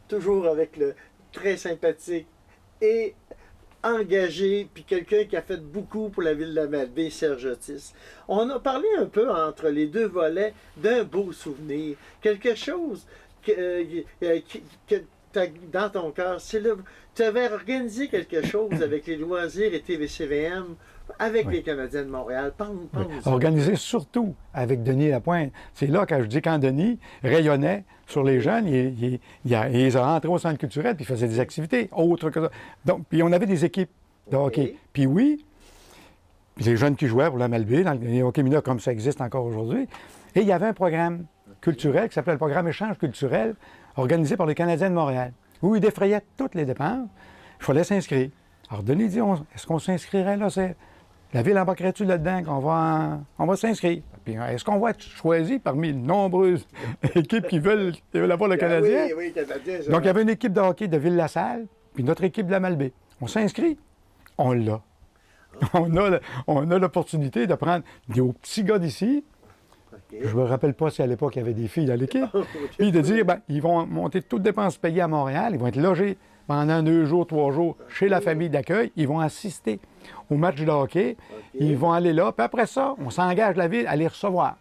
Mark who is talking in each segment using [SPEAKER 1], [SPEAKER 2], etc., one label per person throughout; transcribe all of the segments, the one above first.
[SPEAKER 1] toujours avec le très sympathique et engagé, puis quelqu'un qui a fait beaucoup pour la ville de la Malbaie, Serge Otis. On a parlé un peu entre les deux volets d'un beau souvenir, quelque chose que dans ton cœur. Tu avais organisé quelque chose avec les loisirs et TVCVM, avec les Canadiens de Montréal. Parle-nous.
[SPEAKER 2] Organisé surtout avec Denis Lapointe. C'est là que je dis quand Denis rayonnait sur les jeunes, il les a rentrés au centre culturel puis il faisait des activités autres que ça. Donc, puis on avait des équipes de hockey. Puis oui, les jeunes qui jouaient pour la Malbaie, dans les hockey mineurs comme ça existe encore aujourd'hui. Et il y avait un programme culturel qui s'appelait le programme Échange culturel, organisé par les Canadiens de Montréal, où ils défrayaient toutes les dépenses. Il fallait s'inscrire. Alors Denis dit, est-ce qu'on s'inscrirait là? La ville embarquerait-tu là-dedans qu'on va s'inscrire? Puis est-ce qu'on va être choisi parmi de nombreuses équipes qui veulent avoir le Canadien?
[SPEAKER 1] Oui, Canadien.
[SPEAKER 2] Donc, il y avait une équipe de hockey de Ville-la-Salle, puis notre équipe de la Malbaie. On s'inscrit, on l'a. On a l'opportunité de prendre des petits gars d'ici. Okay. Je ne me rappelle pas si à l'époque il y avait des filles dans l'équipe. Puis de dire, ils vont monter toutes dépenses payées à Montréal, ils vont être logés pendant 2 jours, 3 jours chez la famille d'accueil, ils vont assister au match de hockey, ils vont aller là, puis après ça, on s'engage la ville à les recevoir.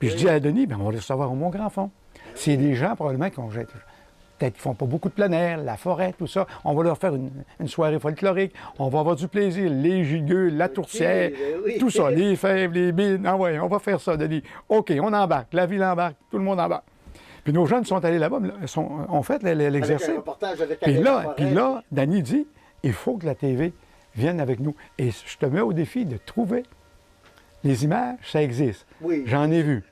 [SPEAKER 2] Puis je dis à Denis, on va les recevoir au Mont-Grand-Fond. C'est des gens probablement qui ont peut-être qu'ils font pas beaucoup de plein air, la forêt, tout ça. On va leur faire une soirée folklorique, on va avoir du plaisir, les gigueux, la tourtière, tout ça, les fèves, les billes. Ah ouais, on va faire ça, Denis. OK, on embarque, la ville embarque, tout le monde embarque. Puis nos jeunes sont allés là-bas, ont fait l'exercice. Puis là, Danny dit, il faut que la TV vienne avec nous. Et je te mets au défi de trouver les images, ça existe.
[SPEAKER 1] Oui.
[SPEAKER 2] J'en ai vu.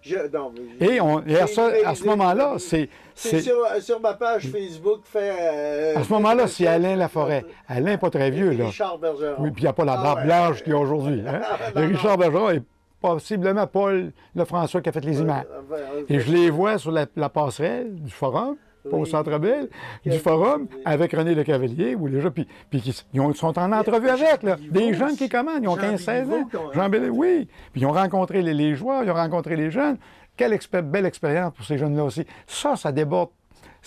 [SPEAKER 2] Et à ce moment-là, c'est
[SPEAKER 1] sur ma page Facebook.
[SPEAKER 2] À ce moment-là, c'est Alain Laforêt. Alain n'est pas très vieux, là.
[SPEAKER 1] Richard Bergeron.
[SPEAKER 2] Oui, puis il n'y a pas la barbe blanche qu'il y a aujourd'hui. Hein? Richard Bergeron est possiblement Paul Lefrançois qui a fait les images. Et je les vois sur la passerelle du forum, pas au Centre Bell, du forum, avec René Lecavalier, où les gens, puis ils sont en entrevue avec, là. Des jeunes qui commandent, ils ont 15-16 ans. Jean Béliveau, oui. Puis ils ont rencontré les joueurs, ils ont rencontré les jeunes. Quelle belle expérience pour ces jeunes-là aussi. Ça déborde.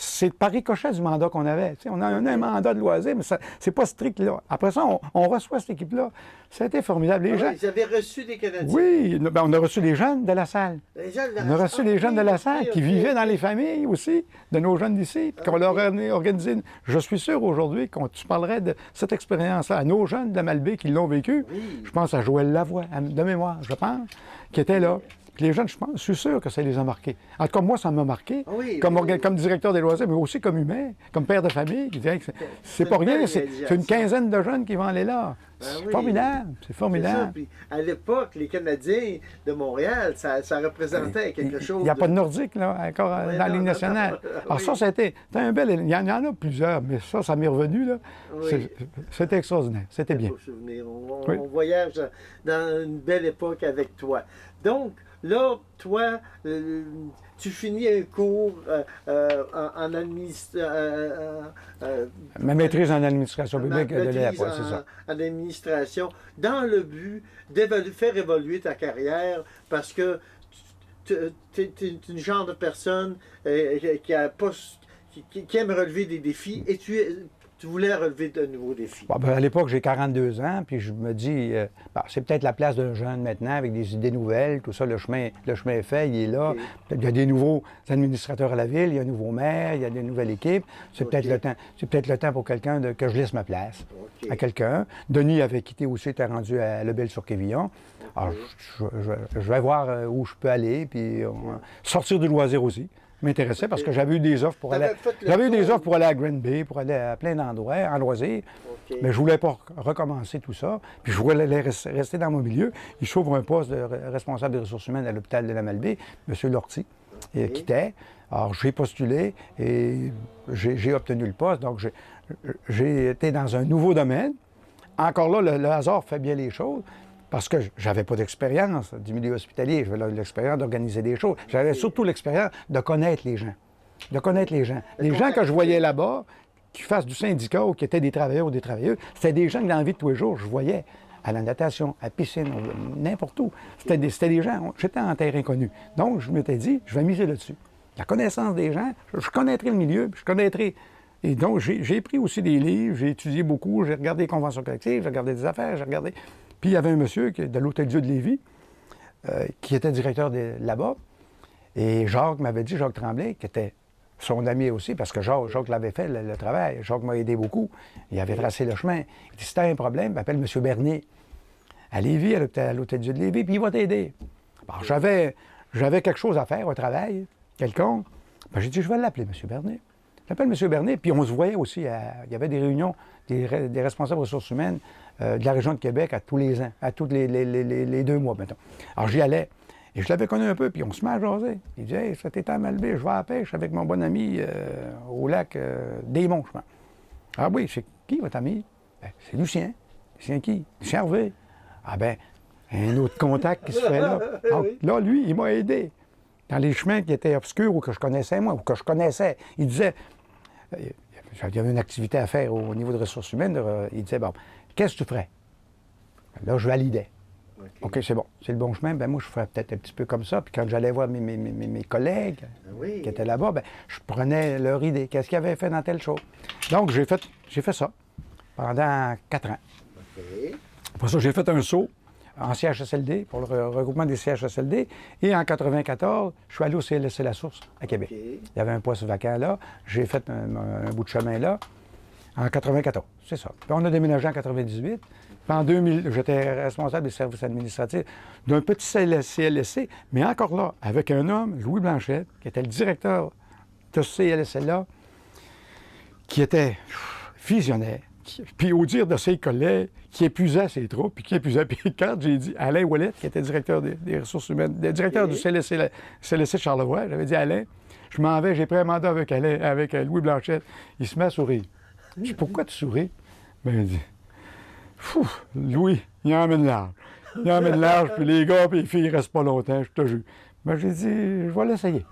[SPEAKER 2] C'est par ricochet du mandat qu'on avait. T'sais, on a un mandat de loisir, mais c'est pas strict là. Après ça, on reçoit cette équipe-là. Ça a été formidable. Les gens...
[SPEAKER 1] Ils avaient reçu des Canadiens.
[SPEAKER 2] Oui, on a reçu les jeunes de la salle. On a reçu les jeunes de la salle qui vivaient dans les familles aussi, de nos jeunes d'ici, puis qu'on leur a organisé. Je suis sûr aujourd'hui, quand tu parlerais de cette expérience-là à nos jeunes de Malbaie qui l'ont vécu, je pense à Joël Lavoie, de mémoire, je pense, qui était là. Les jeunes, je suis sûr que ça les a marqués. En tout cas, moi, ça m'a marqué, comme directeur des loisirs, mais aussi comme humain, comme père de famille. C'est pas rien, c'est une quinzaine de jeunes qui vont aller là. C'est formidable, c'est formidable.
[SPEAKER 1] Puis, à l'époque, les Canadiens de Montréal, ça représentait quelque chose.
[SPEAKER 2] Il n'y a pas de Nordique, là, encore dans la Ligue nationale. Alors ça, c'était un bel... Il y en a plusieurs, mais ça m'est revenu, là. C'était extraordinaire, c'était bien.
[SPEAKER 1] On voyage dans une belle époque avec toi. Donc, là, toi, tu finis un cours en administration.
[SPEAKER 2] Ma maîtrise en administration publique de l'EAP, c'est ça.
[SPEAKER 1] En administration, dans le but de faire évoluer ta carrière, parce que tu es une genre de personne qui aime relever des défis, et tu voulais relever de nouveaux défis.
[SPEAKER 2] À l'époque, j'ai 42 ans, puis je me dis, c'est peut-être la place d'un jeune maintenant, avec des idées nouvelles, tout ça, le chemin est fait, il est là. Il y a des nouveaux administrateurs à la ville, il y a un nouveau maire, il y a des nouvelles équipes. C'est peut-être le temps pour quelqu'un que je laisse ma place à quelqu'un. Denis avait quitté aussi, était rendu à Lebel-sur-Quévillon. Alors, je vais voir où je peux aller, puis sortir du loisir aussi. M'intéressait parce que j'avais eu des offres pour aller à Green Bay, pour aller à plein d'endroits en loisir. Mais je voulais pas recommencer tout ça. Puis je voulais rester dans mon milieu. Il s'ouvre un poste de responsable des ressources humaines à l'hôpital de la Malbaie, M. Lortie, quittait. Alors j'ai postulé et j'ai obtenu le poste. Donc j'ai été dans un nouveau domaine. Encore là, le hasard fait bien les choses. Parce que j'avais pas d'expérience du milieu hospitalier, j'avais l'expérience d'organiser des choses. J'avais surtout l'expérience de connaître les gens. Les gens que je voyais là-bas, qui fassent du syndicat ou qui étaient des travailleurs ou des travailleuses, c'était des gens que dans la vie de tous les jours, je voyais à la natation, à la piscine, n'importe où. C'était des gens, j'étais en terre inconnue. Donc, je m'étais dit, je vais miser là-dessus. La connaissance des gens, je connaîtrai le milieu, je connaîtrai Et donc, j'ai pris aussi des livres, j'ai étudié beaucoup, j'ai regardé les conventions collectives, j'ai regardé des affaires, j'ai regardé... Puis il y avait un monsieur de l'Hôtel-Dieu de Lévis qui était directeur là-bas. Et Jacques m'avait dit, Jacques Tremblay, qui était son ami aussi, parce que Jacques l'avait fait, le travail. Jacques m'a aidé beaucoup. Il avait tracé le chemin. Il dit, si t'as un problème, appelle M. Bernier à Lévis, à l'Hôtel-Dieu de Lévis, puis il va t'aider. Alors, j'avais quelque chose à faire, un travail quelconque. Ben, j'ai dit, je vais l'appeler, M. Bernier. J'appelle M. Bernier, puis on se voyait aussi. Il y avait des réunions des responsables ressources humaines de la région de Québec à tous les ans, à tous les 2 mois, mettons. Alors, j'y allais. Et je l'avais connu un peu, puis on se met à jaser. Il dit, hey, cet été à Malbaie, je vais à la pêche avec mon bon ami au lac des Monts, je pense. Ah oui, c'est qui votre ami? Ben, c'est Lucien. Lucien qui? Lucien Hervé. Ah ben, un autre contact qui se fait là. Donc, là, lui, il m'a aidé. Dans les chemins qui étaient obscurs ou que je connaissais, moi, ou que je connaissais. Il disait, il y avait une activité à faire au niveau de ressources humaines. Il disait, bon, qu'est-ce que tu ferais? Là, je validais. OK, c'est bon. C'est le bon chemin. Ben moi, je ferais peut-être un petit peu comme ça. Puis quand j'allais voir mes collègues qui étaient là-bas, ben, je prenais leur idée. Qu'est-ce qu'ils avaient fait dans telle chose? Donc, j'ai fait ça pendant 4 ans.
[SPEAKER 1] OK.
[SPEAKER 2] Pour ça, j'ai fait un saut en CHSLD, pour le regroupement des CHSLD. Et en 1994, je suis allé au CLSC La Source, à Québec.
[SPEAKER 1] Okay.
[SPEAKER 2] Il y avait un poste vacant là. J'ai fait un bout de chemin là, en 1994. C'est ça. Puis on a déménagé en 1998. Puis en 2000, j'étais responsable des services administratifs d'un petit CLSC, mais encore là, avec un homme, Louis Blanchette, qui était le directeur de ce CLSC-là, qui était visionnaire. Puis au dire de ses collègues, qui épuisait ses troupes, puis qui épuisait. Puis quand j'ai dit Alain Ouellet, qui était directeur des ressources humaines, directeur du CLSC Charlevoix, j'avais dit Alain, je m'en vais, j'ai pris un mandat avec Alain, avec Louis Blanchette. Il se met à sourire. Je dis pourquoi tu souris? Ben il dit fou, Louis, il emmène large. Il emmène large, puis les gars et les filles, ils restent pas longtemps, je te jure. Ben j'ai dit, je vais l'essayer.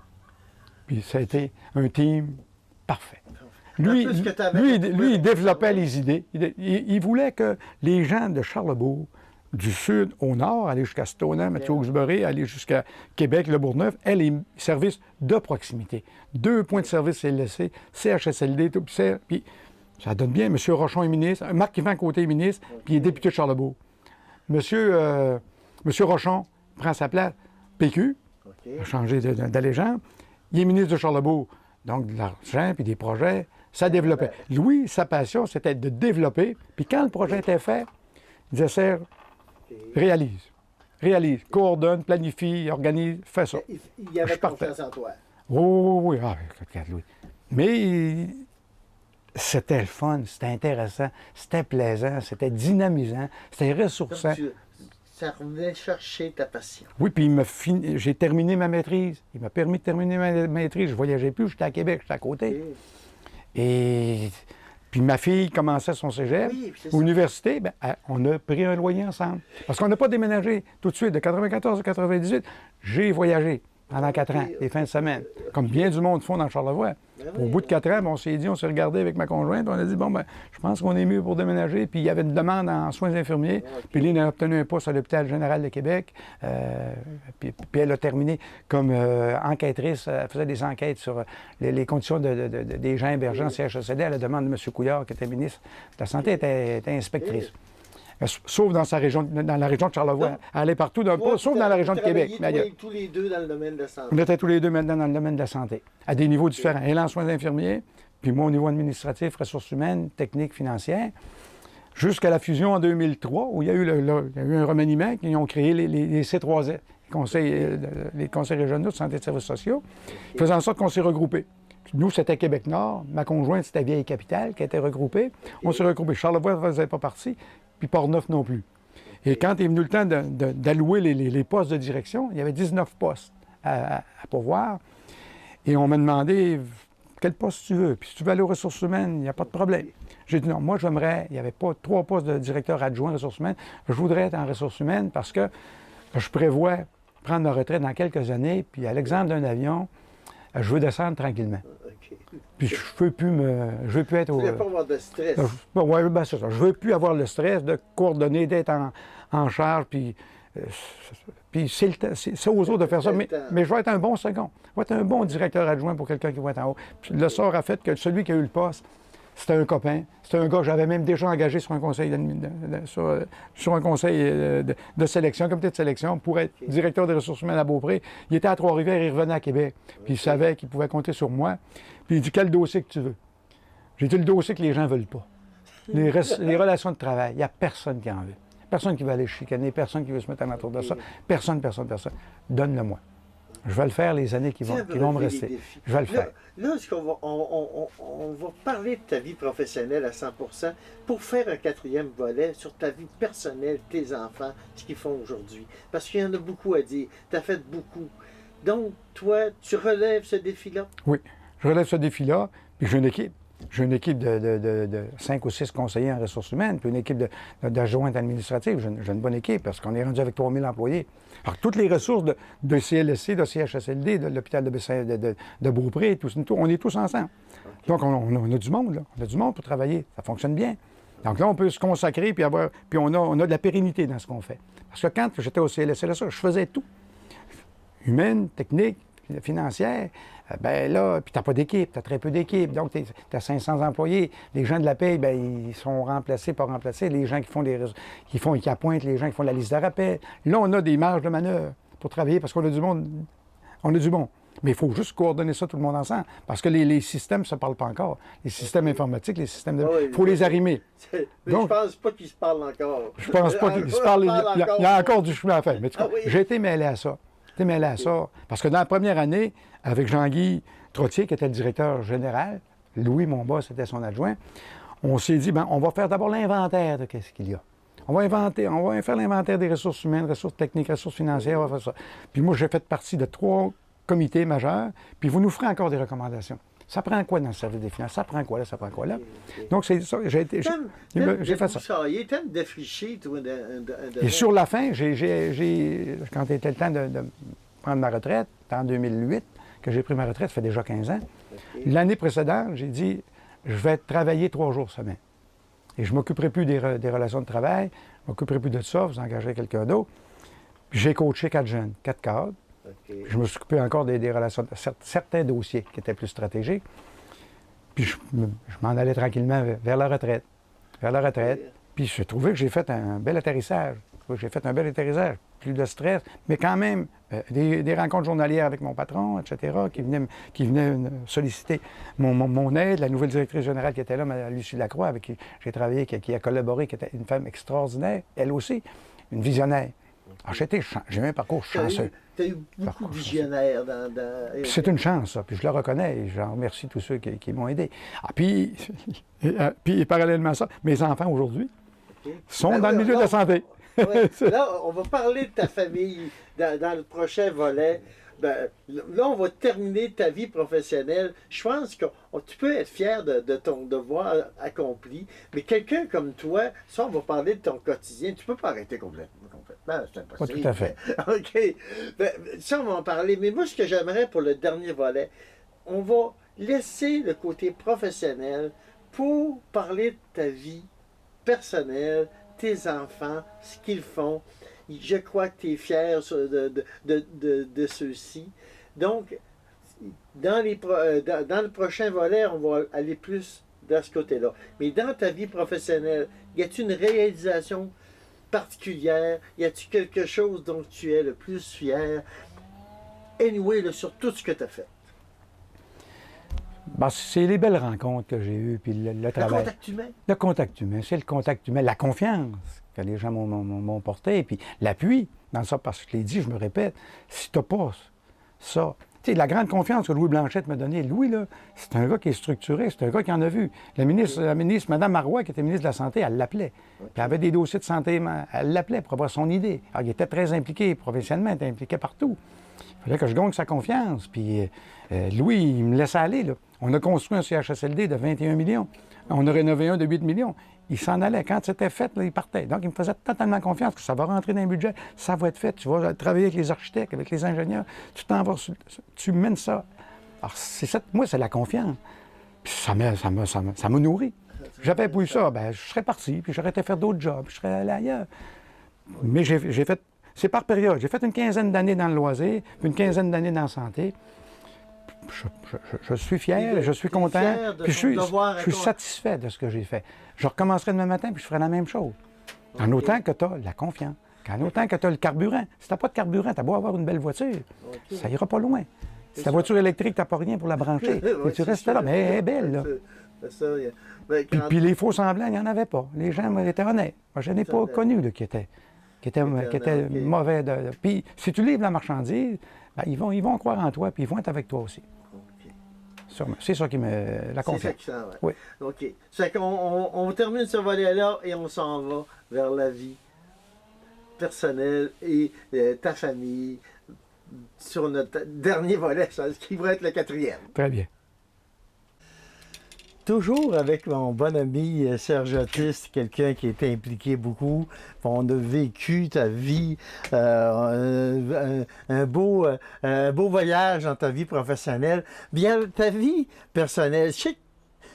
[SPEAKER 2] Puis ça a été un team parfait. Lui, il développait les idées. Il voulait que les gens de Charlebourg, du sud au nord, aller jusqu'à Stoneham, Mathieu Hawkesbury, aller jusqu'à Québec, Le Bourgneuf, aient les services de proximité. 2 points de service CLSC, CHSLD, tout ça. Puis ça donne bien. M. Rochon est ministre, Marc-Yvan Côté est ministre, puis il est député de Charlebourg. M. Rochon prend sa place, PQ, a changé d'allégeance. Il est ministre de Charlebourg, donc de l'argent puis des projets. Ça développait. Louis, sa passion, c'était de développer. Puis quand le projet était fait, il disait, Serge, réalise, coordonne, planifie, organise, fais ça.
[SPEAKER 1] Il y avait confiance en toi.
[SPEAKER 2] Oui. Ah, regarde, Louis. Mais c'était le fun, c'était intéressant, c'était plaisant, c'était dynamisant, c'était ressourçant.
[SPEAKER 1] Ça revenait chercher ta passion.
[SPEAKER 2] Oui, puis j'ai terminé ma maîtrise. Il m'a permis de terminer ma maîtrise. Je ne voyageais plus, j'étais à Québec, j'étais à côté. Et puis ma fille commençait son cégep. Oui, université, ben, on a pris un loyer ensemble. Parce qu'on n'a pas déménagé tout de suite. De 1994 à 1998, j'ai voyagé pendant 4 ans, les fins de semaine. Comme bien du monde font dans Charlevoix. Au bout de 4 ans, ben, on s'est regardé avec ma conjointe, on a dit, bon, ben, je pense qu'on est mieux pour déménager. Puis il y avait une demande en soins infirmiers. Puis Lynn a obtenu un poste à l'Hôpital général de Québec. Puis elle a terminé comme enquêtrice. Elle faisait des enquêtes sur les conditions des gens hébergés en CHSLD à la demande de M. Couillard, qui était ministre de la Santé, était inspectrice. Sauf dans sa région, dans la région de Charlevoix. Donc, elle allait partout, sauf dans la région de Québec.
[SPEAKER 1] Vous travailliez tous les deux dans le domaine de la santé.
[SPEAKER 2] On était tous les deux maintenant dans le domaine de la santé, à des niveaux différents. Elle en soins infirmiers, puis moi au niveau administratif, ressources humaines, techniques, financières, jusqu'à la fusion en 2003, où il y a eu, un remaniement, qui ont créé les C3S, les conseils régionaux de santé et de services sociaux, faisant en sorte qu'on s'est regroupés. Nous, c'était Québec-Nord. Ma conjointe, c'était Vieille-Capitale, qui était regroupée. On s'est regroupés. Charlevoix ne faisait pas partie, puis Port-Neuf non plus. Et quand est venu le temps d'allouer les postes de direction, il y avait 19 postes à pourvoir. Et on m'a demandé quel poste tu veux. Puis si tu veux aller aux ressources humaines, il n'y a pas de problème. J'ai dit non, moi j'aimerais, il n'y avait pas 3 postes de directeur adjoint ressources humaines. Je voudrais être en ressources humaines parce que je prévois prendre ma retraite dans quelques années. Puis à l'exemple d'un avion, je veux descendre tranquillement. Puis je veux plus être
[SPEAKER 1] Tu ne veux pas avoir de stress.
[SPEAKER 2] Oui, ben c'est ça. Je veux plus avoir le stress de coordonner, d'être en charge, puis Puis c'est aux autres de faire ça. Mais je vais être un bon second. Je vais être un bon directeur adjoint pour quelqu'un qui va être en haut. Puis le sort a fait que celui qui a eu le poste, c'était un copain. C'était un gars que j'avais même déjà engagé sur un conseil, sur un conseil de sélection, comité de sélection, pour être directeur des ressources humaines à Beaupré. Il était à Trois-Rivières, il revenait à Québec. Puis il savait qu'il pouvait compter sur moi. Puis il dit, quel dossier que tu veux? J'ai dit, le dossier que les gens ne veulent pas. Les relations de travail. Il n'y a personne qui en veut. Personne qui va aller chicaner, personne qui veut se mettre en autour de ça. Personne. Donne-le-moi. Je vais le faire les années qui vont me rester. Je vais le faire.
[SPEAKER 1] Là, on va parler de ta vie professionnelle à 100% pour faire un quatrième volet sur ta vie personnelle, tes enfants, ce qu'ils font aujourd'hui. Parce qu'il y en a beaucoup à dire. Tu as fait beaucoup. Donc, toi, tu relèves ce défi-là?
[SPEAKER 2] Oui, je relève ce défi-là, puis j'ai une équipe. J'ai une équipe de 5 ou 6 conseillers en ressources humaines, puis une équipe d'adjointes administratives. J'ai une bonne équipe parce qu'on est rendu avec 3000 employés. Alors, toutes les ressources de CLSC, de CHSLD, de l'hôpital de Beaupré, on est tous ensemble. Okay. Donc, on a du monde, là. On a du monde pour travailler. Ça fonctionne bien. Donc là, on peut se consacrer, puis on a de la pérennité dans ce qu'on fait. Parce que quand j'étais au CLSC, je faisais tout. Humaine, technique, financière. Ben là, puis t'as pas d'équipe, t'as très peu d'équipe, donc t'as 500 employés. Les gens de la paie, ben ils sont remplacés, pas remplacés. Les gens qui appointent, les gens qui font la liste de rappel. Là, on a des marges de manœuvre pour travailler parce qu'on a du monde. On a du bon. Mais il faut juste coordonner ça tout le monde ensemble. Parce que les systèmes ne se parlent pas encore. Les systèmes informatiques, les systèmes de... Il faut les arrimer.
[SPEAKER 1] Mais donc, je pense pas qu'ils se parlent encore.
[SPEAKER 2] Je pense pas qu'ils se parlent. Il y a encore du chemin à faire. Mais j'ai été mêlé à ça. Parce que dans la première année, avec Jean-Guy Trottier, qui était le directeur général, Louis, mon boss, était son adjoint, on s'est dit, on va faire d'abord l'inventaire de ce qu'il y a. On va faire l'inventaire des ressources humaines, ressources techniques, ressources financières, on va faire ça. Puis moi, j'ai fait partie de 3 comités majeurs, puis vous nous ferez encore des recommandations. Ça prend quoi dans le service des finances? Ça prend quoi là? Ça prend quoi là? Donc, c'est ça. J'ai fait ça.
[SPEAKER 1] T'aimes défricher, toi,
[SPEAKER 2] Et sur la fin, quand c'était le temps de prendre ma retraite, en 2008, que j'ai pris ma retraite, ça fait déjà 15 ans. Okay. L'année précédente, j'ai dit, je vais travailler 3 jours semaine. Et je ne m'occuperai plus des relations de travail, je ne m'occuperai plus de ça, vous engagerez quelqu'un d'autre. Puis j'ai coaché 4 jeunes, 4 cadres. Okay. Je me suis occupé encore des relations, certains dossiers qui étaient plus stratégiques. Puis je m'en allais tranquillement vers la retraite. Okay. Puis j'ai trouvé que j'ai fait un bel atterrissage. Plus de stress, mais quand même des rencontres journalières avec mon patron, etc., qui venaient solliciter mon aide. La nouvelle directrice générale qui était là, Lucie Lacroix, avec qui j'ai travaillé, qui a collaboré, qui était une femme extraordinaire, elle aussi, une visionnaire. Alors, j'ai eu un parcours chanceux.
[SPEAKER 1] Tu as eu beaucoup de visionnaires dans...
[SPEAKER 2] C'est une chance, ça, puis je le reconnais, et j'en remercie tous ceux qui m'ont aidé. Puis parallèlement à ça, mes enfants aujourd'hui sont dans le milieu de la santé.
[SPEAKER 1] Là, on va parler de ta famille dans le prochain volet. Ben, là, on va terminer ta vie professionnelle. Je pense que tu peux être fier de ton devoir accompli, mais quelqu'un comme toi, ça, on va parler de ton quotidien. Tu ne peux pas arrêter complètement. C'est impossible.
[SPEAKER 2] Pas tout à fait.
[SPEAKER 1] OK. Ben, ça, on va en parler. Mais moi, ce que j'aimerais pour le dernier volet, on va laisser le côté professionnel pour parler de ta vie personnelle, tes enfants, ce qu'ils font. Je crois que tu es fier de ceux-ci. Donc, dans le prochain volet, on va aller plus dans ce côté-là. Mais dans ta vie professionnelle, y a-t-il une réalisation particulière? Y a-t-il quelque chose dont tu es le plus fier? Anyway, là, sur tout ce que tu as fait.
[SPEAKER 2] Ben, c'est les belles rencontres que j'ai eues, puis le travail.
[SPEAKER 1] Le contact humain?
[SPEAKER 2] Le contact humain, c'est le contact humain, la confiance que les gens m'ont porté, puis l'appui dans ça, parce que je l'ai dit, je me répète, si tu n'as pas ça, tu sais, la grande confiance que Louis Blanchette m'a donnée, Louis, là, c'est un gars qui est structuré, c'est un gars qui en a vu. La ministre, Mme Marois, qui était ministre de la Santé, elle l'appelait. Puis elle avait des dossiers de santé, elle l'appelait pour avoir son idée. Alors, il était très impliqué, professionnellement, il était impliqué partout. Il fallait que je gagne sa confiance, puis Louis, il me laissait aller, là. On a construit un CHSLD de 21 millions. On a rénové un de 8 millions. Il s'en allait. Quand c'était fait, là, il partait. Donc, il me faisait totalement confiance que ça va rentrer dans le budget, ça va être fait. Tu vas travailler avec les architectes, avec les ingénieurs. Tu t'en vas, tu mènes ça. Alors, moi, c'est la confiance. Puis ça m'a nourri. J'avais pas eu ça, ben, je serais parti, puis j'aurais été faire d'autres jobs, je serais allé ailleurs. Mais j'ai fait c'est par période. J'ai fait une quinzaine d'années dans le loisir, puis une quinzaine d'années dans la santé. Je suis fier, je suis content, puis je suis satisfait de ce que j'ai fait. Je recommencerai demain matin, puis je ferai la même chose. En autant que tu as la confiance, en autant que tu as le carburant. Si tu n'as pas de carburant, tu as beau avoir une belle voiture, ça ira pas loin. Si ta voiture électrique, tu n'as pas rien pour la brancher. Et tu restes là, mais elle est belle, là. Puis les faux semblants, il n'y en avait pas. Les gens étaient honnêtes. Moi, je n'ai pas connu là, qui était mauvais. Puis si tu livres la marchandise, ben, ils vont croire en toi, puis ils vont être avec toi aussi. Sûrement. C'est ça qui me... la confiance.
[SPEAKER 1] C'est ça qui sent, ouais. Oui. OK. C'est on termine ce volet-là et on s'en va vers la vie personnelle et ta famille sur notre dernier volet, ce qui va être le 4e.
[SPEAKER 2] Très bien.
[SPEAKER 1] Toujours avec mon bon ami Serge Otis, quelqu'un qui était impliqué beaucoup. On a vécu ta vie, un beau voyage dans ta vie professionnelle. Bien, ta vie personnelle, je sais que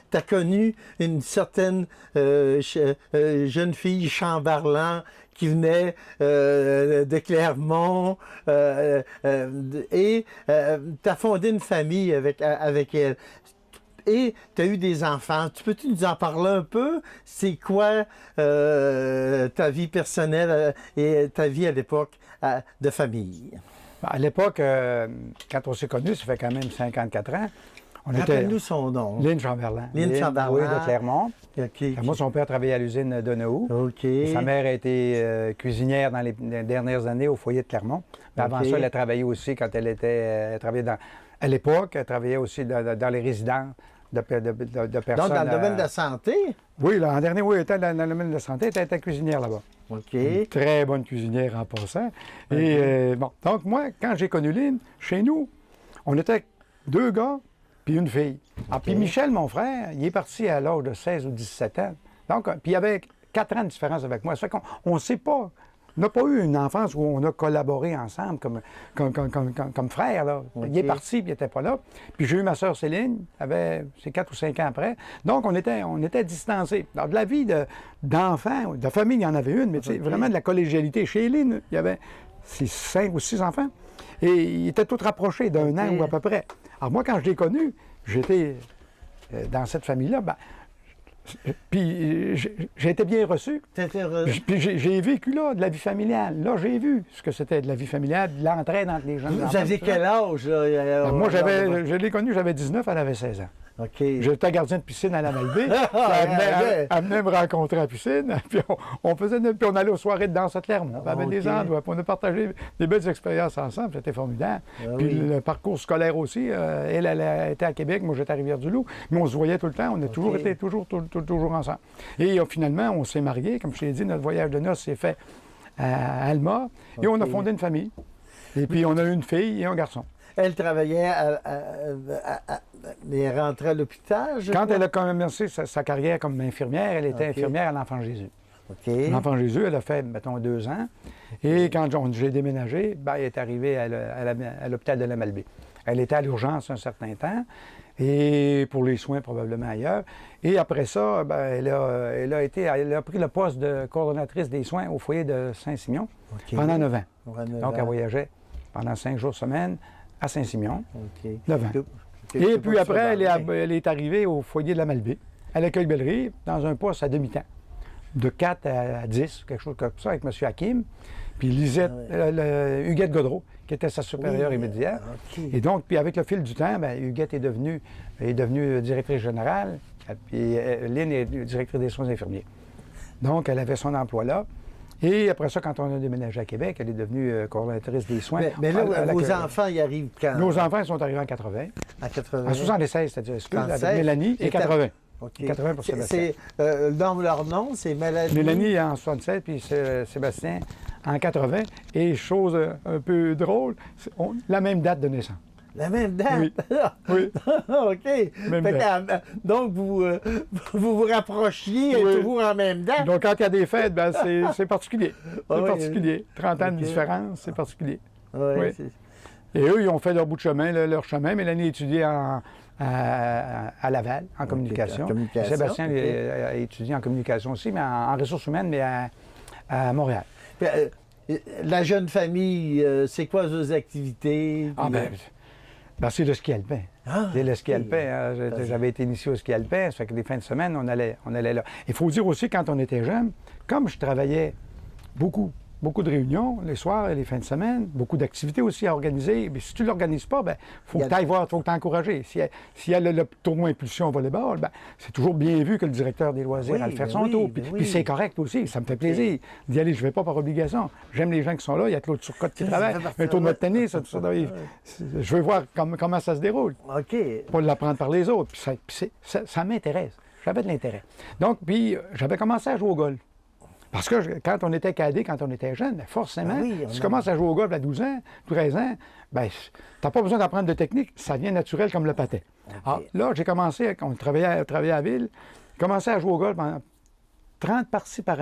[SPEAKER 1] tu as connu une certaine jeune fille Chamberlain qui venait de Clermont et tu as fondé une famille avec elle. Et tu as eu des enfants. Peux-tu nous en parler un peu? C'est quoi ta vie personnelle et ta vie à l'époque de famille?
[SPEAKER 2] À l'époque, quand on s'est connus, ça fait quand même 54 ans.
[SPEAKER 1] Rappelle-nous son nom.
[SPEAKER 2] Lynn Chamberlain.
[SPEAKER 1] Lynn Chamberlain.
[SPEAKER 2] Oui, de Clermont.
[SPEAKER 1] Okay.
[SPEAKER 2] Moi, son père travaillait à l'usine de Naou. Sa mère a été cuisinière dans les dernières années au foyer de Clermont. Mais avant ça, elle a travaillé aussi quand elle travaillait à l'époque, elle travaillait aussi dans les résidences de personnes.
[SPEAKER 1] Donc, dans le domaine de la santé?
[SPEAKER 2] Oui, là, en dernier, oui, elle était dans le domaine de la santé, elle était cuisinière là-bas.
[SPEAKER 1] OK.
[SPEAKER 2] Une très bonne cuisinière en passant. Et bon, donc moi, quand j'ai connu Lynn, chez nous, on était 2 gars puis une fille. Ah, puis Michel, mon frère, il est parti à l'âge de 16 ou 17 ans. Donc, puis il avait 4 ans de différence avec moi. Ça fait qu'on ne sait pas. On n'a pas eu une enfance où on a collaboré ensemble comme frères. Là. Il est parti, puis il n'était pas là. Puis j'ai eu ma sœur Céline, c'est 4 ou 5 ans après. Donc, on était distancés. Alors, de la vie d'enfants, de famille, il y en avait une, mais vraiment de la collégialité. Chez Lynn, il y avait 5 ou 6 enfants. Et ils étaient tous rapprochés d'un an ou à peu près. Alors, moi, quand je l'ai connu, j'étais dans cette famille-là. Ben, puis j'ai été bien reçu. Puis j'ai vécu là de la vie familiale. Là, j'ai vu ce que c'était de la vie familiale, de l'entraide entre les jeunes enfants.
[SPEAKER 1] Vous aviez quel âge? Là,
[SPEAKER 2] moi, je l'ai connu, j'avais 19, elle avait 16 ans.
[SPEAKER 1] OK.
[SPEAKER 2] J'étais gardien de piscine à la Malbaie. Elle venait me rencontrer à la piscine. Puis puis on allait aux soirées de danse à Clermont. On avait des endroits. Puis on a partagé des belles expériences ensemble. C'était formidable. Puis le parcours scolaire aussi. Elle était à Québec. Moi, j'étais à Rivière-du-Loup. Mais on se voyait tout le temps. On a toujours été toujours ensemble. Et finalement, on s'est mariés. Comme je t'ai dit, notre voyage de noces s'est fait à Alma. Et on a fondé une famille. Et puis, on a eu une fille et un garçon.
[SPEAKER 1] Elle travaillait elle rentrait à l'hôpital,
[SPEAKER 2] Quand elle a commencé sa carrière comme infirmière, elle était infirmière à l'Enfant Jésus. L'Enfant Jésus, elle a fait, mettons, 2 ans. Et quand j'ai déménagé, ben, elle est arrivée à l'hôpital de la Malbaie. Elle était à l'urgence un certain temps, et pour les soins probablement ailleurs. Et après ça, ben, elle a pris le poste de coordonnatrice des soins au foyer de Saint-Simeon pendant 9 ans. Donc, elle voyageait pendant 5 jours semaine à Saint-Simeon, 9 ans. Et puis après, elle est arrivée au foyer de la Malbaie, à l'accueil Belle-Rive, dans un poste à demi-temps, de 4 à 10, quelque chose comme ça, avec M. Hakim. Puis Lisette, Huguette Godreau, qui était sa supérieure immédiate. Et donc, puis avec le fil du temps, bien, Huguette est devenue directrice générale, puis Lynn est directrice des soins infirmiers. Donc, elle avait son emploi là. Et après ça, quand on a déménagé à Québec, elle est devenue coordonnatrice des soins.
[SPEAKER 1] Mais là, vos enfants y arrivent quand?
[SPEAKER 2] Nos enfants ils sont arrivés en 80.
[SPEAKER 1] En 80?
[SPEAKER 2] En 76, c'est-à-dire, avec Mélanie, et 80.
[SPEAKER 1] Okay.
[SPEAKER 2] 80 pour Sébastien.
[SPEAKER 1] Dans leur nom, c'est Mélanie.
[SPEAKER 2] Mélanie en 67, puis Sébastien en 80. Et chose un peu drôle, la même date de naissance.
[SPEAKER 1] La même date?
[SPEAKER 2] Oui. Oui.
[SPEAKER 1] OK. Donc, vous vous rapprochiez toujours en même date?
[SPEAKER 2] Donc, quand il y a des fêtes, ben, c'est particulier. C'est particulier. 30 ans de différence, c'est particulier.
[SPEAKER 1] Oui.
[SPEAKER 2] Et eux, ils ont fait leur bout de chemin, leur chemin. Mélanie étudiait à Laval, en communication. Sébastien a étudié en communication aussi, mais en ressources humaines, mais à Montréal.
[SPEAKER 1] La jeune famille, c'est quoi vos activités?
[SPEAKER 2] Ah, ben, c'est le ski alpin.
[SPEAKER 1] Ah,
[SPEAKER 2] C'est le ski
[SPEAKER 1] ok.
[SPEAKER 2] alpin. Hein. J'avais été initié au ski alpin, ça fait que les fins de semaine, on allait là. Il faut dire aussi, quand on était jeune, comme je travaillais beaucoup de réunions les soirs et les fins de semaine, beaucoup d'activités aussi à organiser. Mais si tu ne l'organises pas, il faut que tu ailles voir, il faut que tu encourager. S'il y a le tournoi Impulsion volleyball, c'est toujours bien vu que le directeur des loisirs aille faire son tour. Puis c'est correct aussi, ça me fait plaisir d'y aller. Je ne vais pas par obligation. J'aime les gens qui sont là, il y a Claude Turcotte qui travaille, un tournoi de tennis, tout ça. Je veux voir comment ça se déroule.
[SPEAKER 1] OK.
[SPEAKER 2] Pas l'apprendre par les autres. Puis ça m'intéresse. J'avais de l'intérêt. Donc, puis j'avais commencé à jouer au golf. Parce que quand on était cadet, quand on était jeune, forcément, tu commences à jouer au golf à 12 ans, 13 ans, tu n'as pas besoin d'apprendre de technique, ça vient naturel comme le patin. Okay. Alors, là, j'ai commencé, on travaillait à la ville, j'ai commencé à jouer au golf en 30 parties par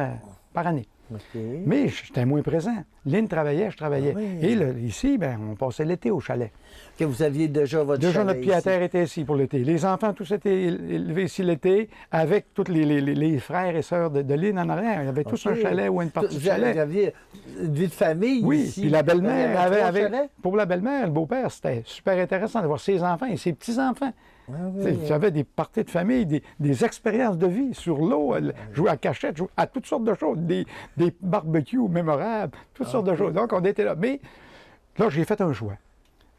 [SPEAKER 2] année.
[SPEAKER 1] Okay.
[SPEAKER 2] Mais j'étais moins présent. Lynn travaillait, je travaillais. Et ici, on passait l'été au chalet.
[SPEAKER 1] Que vous aviez déjà votre chalet
[SPEAKER 2] notre pied à terre était ici pour l'été. Les enfants, tous étaient élevés ici l'été, avec tous les frères et sœurs de Lynn en arrière. Il y avait tous un chalet ou une partie du chalet.
[SPEAKER 1] Vous aviez une vie de famille ici?
[SPEAKER 2] Oui, puis la belle-mère avait... Pour la belle-mère, le beau-père, c'était super intéressant de voir ses enfants et ses petits-enfants. J'avais des parties de famille, des expériences de vie sur l'eau, jouer à cachette, jouer à toutes sortes de choses, des barbecues mémorables, toutes sortes de choses. Donc, on était là. Mais là, j'ai fait un choix.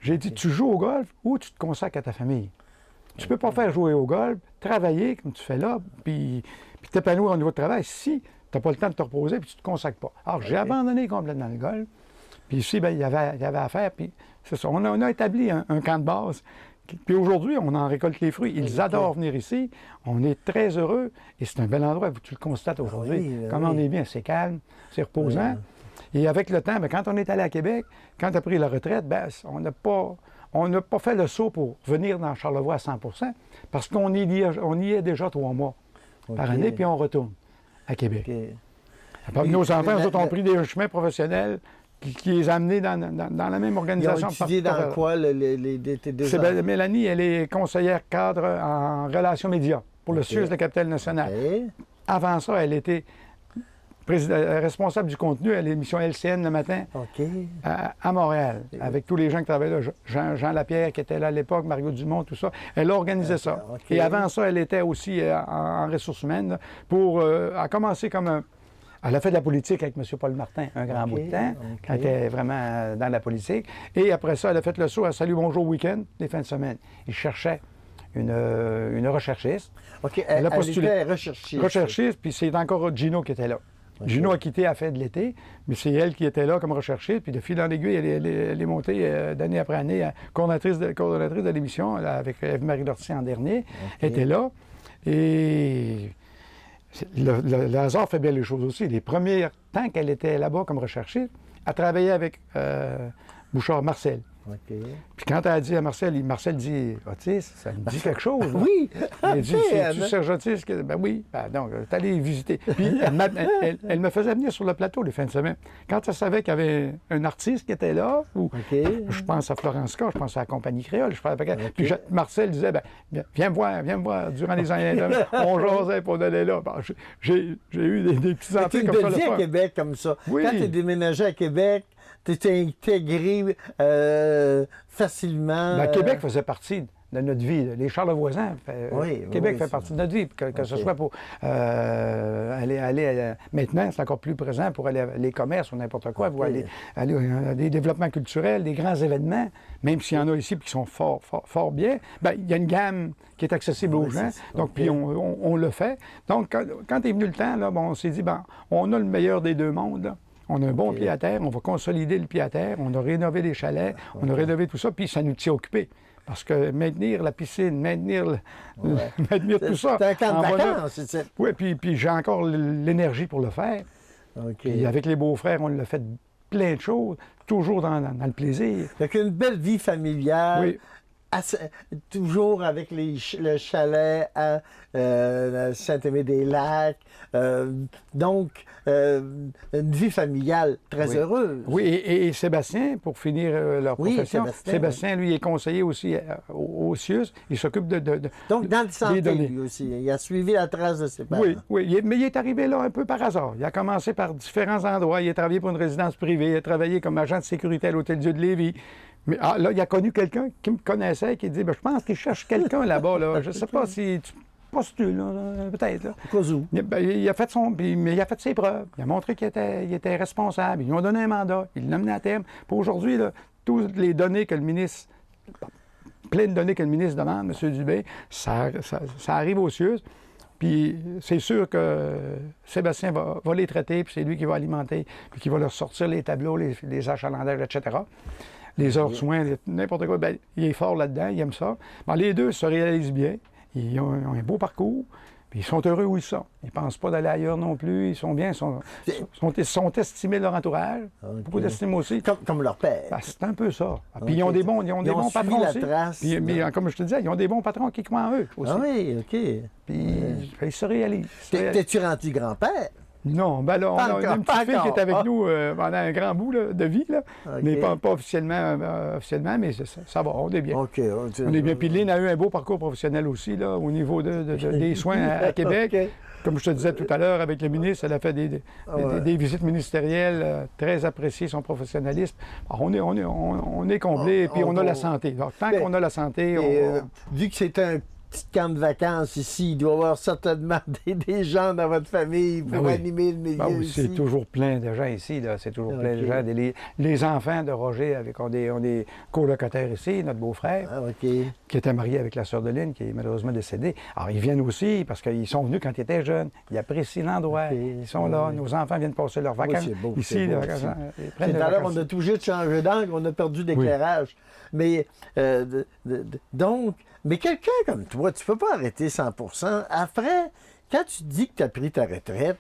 [SPEAKER 2] J'ai dit, tu joues au golf ou tu te consacres à ta famille. Tu ne peux pas faire jouer au golf, travailler comme tu fais là, puis t'épanouir au niveau de travail si tu n'as pas le temps de te reposer puis tu ne te consacres pas. Alors, j'ai abandonné complètement le golf. Puis ici, il y avait à faire, puis c'est ça. On a établi un camp de base. Puis aujourd'hui, on en récolte les fruits. Ils adorent venir ici. On est très heureux. Et c'est un bel endroit, tu le constates aujourd'hui. Comment on est bien, c'est calme, c'est reposant. Et avec le temps, quand on est allé à Québec, quand tu as pris la retraite, on n'a pas fait le saut pour venir dans Charlevoix à 100 parce qu'on y est déjà 3 mois par année, puis on retourne à Québec. Nos enfants, eux autres, ont pris des chemins professionnels qui les a amenés dans la même organisation.
[SPEAKER 1] Ils ont étudié dans quoi, tes deux enfants?
[SPEAKER 2] Mélanie, elle est conseillère cadre en relations médias pour le CIUS de la capitale nationale. Avant ça, elle était responsable du contenu à l'émission LCN le matin à Montréal, avec tous les gens qui travaillaient là. Jean Lapierre qui était là à l'époque, Mario Dumont, tout ça. Elle a organisé ça. Et avant ça, elle était aussi en ressources humaines elle a commencé comme elle a fait de la politique avec M. Paul Martin un grand bout de temps, quand elle était vraiment dans la politique. Et après ça, elle a fait le saut à Salut Bonjour Week-end, les fins de semaine. Il cherchait une recherchiste.
[SPEAKER 1] Elle a postulé. Elle était
[SPEAKER 2] recherchiste, puis c'est encore Gino qui était là. Gino a quitté à la fin de l'été, mais c'est elle qui était là comme recherchiste. Puis de fil en aiguille, elle est montée d'année après année coordonnatrice de l'émission avec Eve-Marie Lortie en dernier. Elle était là. Et le hasard fait bien les choses aussi. Les premiers temps qu'elle était là-bas comme recherchiste, elle travaillait avec Bouchard Marcel. Puis quand elle a dit à Marcel dit Otis, ça me dit quelque chose.
[SPEAKER 1] Oui!
[SPEAKER 2] Elle dit c'est-tu Serge Otis? Ben oui. Donc, t'es allé visiter. Puis elle me faisait venir sur le plateau les fins de semaine. Quand elle savait qu'il y avait un artiste qui était là, ou je pense à Florence K, je pense à la compagnie créole, puis Marcel disait viens me voir durant les années. On jasait pour aller là. Ben, j'ai eu des petits entrées comme ça.
[SPEAKER 1] Tu es à Québec comme ça.
[SPEAKER 2] Oui.
[SPEAKER 1] Quand tu es déménagé à Québec, tu étais intégré facilement.
[SPEAKER 2] Québec faisait partie de notre vie. Les Charlevoisins, Québec fait partie de notre vie, que ce soit pour aller maintenant, c'est encore plus présent pour aller à les commerces ou n'importe quoi, pour aller à des développements culturels, des grands événements, même s'il y en a ici qui sont fort bien, il y a une gamme qui est accessible aux gens, donc puis on le fait. Donc, quand est venu le temps, là, on s'est dit, on a le meilleur des deux mondes, là. On a un bon pied à terre, on va consolider le pied à terre, on a rénové les chalets, on a rénové tout ça, puis ça nous tient occupés. Parce que maintenir la piscine, maintenir tout ça...
[SPEAKER 1] C'est un camp de vacances, c'est ça?
[SPEAKER 2] Oui, puis j'ai encore l'énergie pour le faire. Puis avec les beaux-frères, on l'a fait plein de choses, toujours dans le plaisir.
[SPEAKER 1] Donc une belle vie familiale.
[SPEAKER 2] Oui.
[SPEAKER 1] Toujours avec le chalet à Saint-Aimé-des-Lacs. Donc, une vie familiale très heureuse.
[SPEAKER 2] Oui, et Sébastien, pour finir leur profession, Sébastien, lui, est conseiller aussi aux au CIUS, il s'occupe
[SPEAKER 1] Donc, dans le santé,
[SPEAKER 2] données.
[SPEAKER 1] lui aussi, il a suivi la trace de ses parents.
[SPEAKER 2] Oui, oui, mais il est arrivé là un peu par hasard. Il a commencé par différents endroits. Il a travaillé pour une résidence privée, il a travaillé comme agent de sécurité à l'Hôtel-Dieu de Lévis. Mais là, il a connu quelqu'un qui me connaissait, qui dit, je pense qu'il cherche quelqu'un là-bas. Là. Je ne sais pas si tu postules, peut-être. Là.
[SPEAKER 1] Au cas où.
[SPEAKER 2] Il a fait mais il a fait ses preuves. Il a montré qu'il était responsable. Ils lui ont donné un mandat. Il l'a mené à terme. Pour aujourd'hui, toutes les données que le ministre, plein de données que le ministre demande, M. Dubé, ça arrive au CIUS. Puis c'est sûr que Sébastien va les traiter, puis c'est lui qui va alimenter, puis qui va leur sortir les tableaux, les achalandages, etc. Les heures de soins, n'importe quoi. Bien, il est fort là-dedans, il aime ça. Bon, les deux se réalisent bien. Ils ont un beau parcours, puis ils sont heureux où ils sont. Ils ne pensent pas d'aller ailleurs non plus. Ils sont bien, ils sont estimés de leur entourage. Okay. Beaucoup d'estime aussi.
[SPEAKER 1] Comme leur père.
[SPEAKER 2] Ben, c'est un peu ça. Puis ils ont des bons patrons aussi. Puis, mais comme je te disais, ils ont des bons patrons qui croient en eux aussi.
[SPEAKER 1] Ah oui, OK.
[SPEAKER 2] Puis ils se réalisent.
[SPEAKER 1] T'es-tu rendu grand-père?
[SPEAKER 2] Non, ben là, on a une petite fille qui est avec nous pendant un grand bout là, de vie, là. Okay. Mais pas officiellement, mais ça va, on est bien.
[SPEAKER 1] OK.
[SPEAKER 2] On est bien. Puis Lynn a eu un beau parcours professionnel aussi, là, au niveau des soins à Québec. Okay. Comme je te disais tout à l'heure, avec le ministre, elle a fait des visites ministérielles très appréciées, son professionnalisme. Alors, on est comblé, puis on a la santé. Alors, tant qu'on a la santé,
[SPEAKER 1] vu que c'est un petit camp de vacances ici, il doit y avoir certainement des gens dans votre famille pour animer le milieu ici.
[SPEAKER 2] C'est toujours plein de gens ici, là. C'est toujours plein de gens. Les enfants de Roger, on des colocataires ici, notre beau-frère, qui était marié avec la sœur de Lynn, qui est malheureusement décédée. Alors, ils viennent aussi parce qu'ils sont venus quand ils étaient jeunes. Ils apprécient l'endroit. Ils sont là. Nos enfants viennent passer leurs vacances ici.
[SPEAKER 1] Tout à l'heure, on a tout juste changé d'angle, on a perdu d'éclairage. Mais, donc... Mais quelqu'un comme toi, tu ne peux pas arrêter 100%. Après, quand tu dis que tu as pris ta retraite,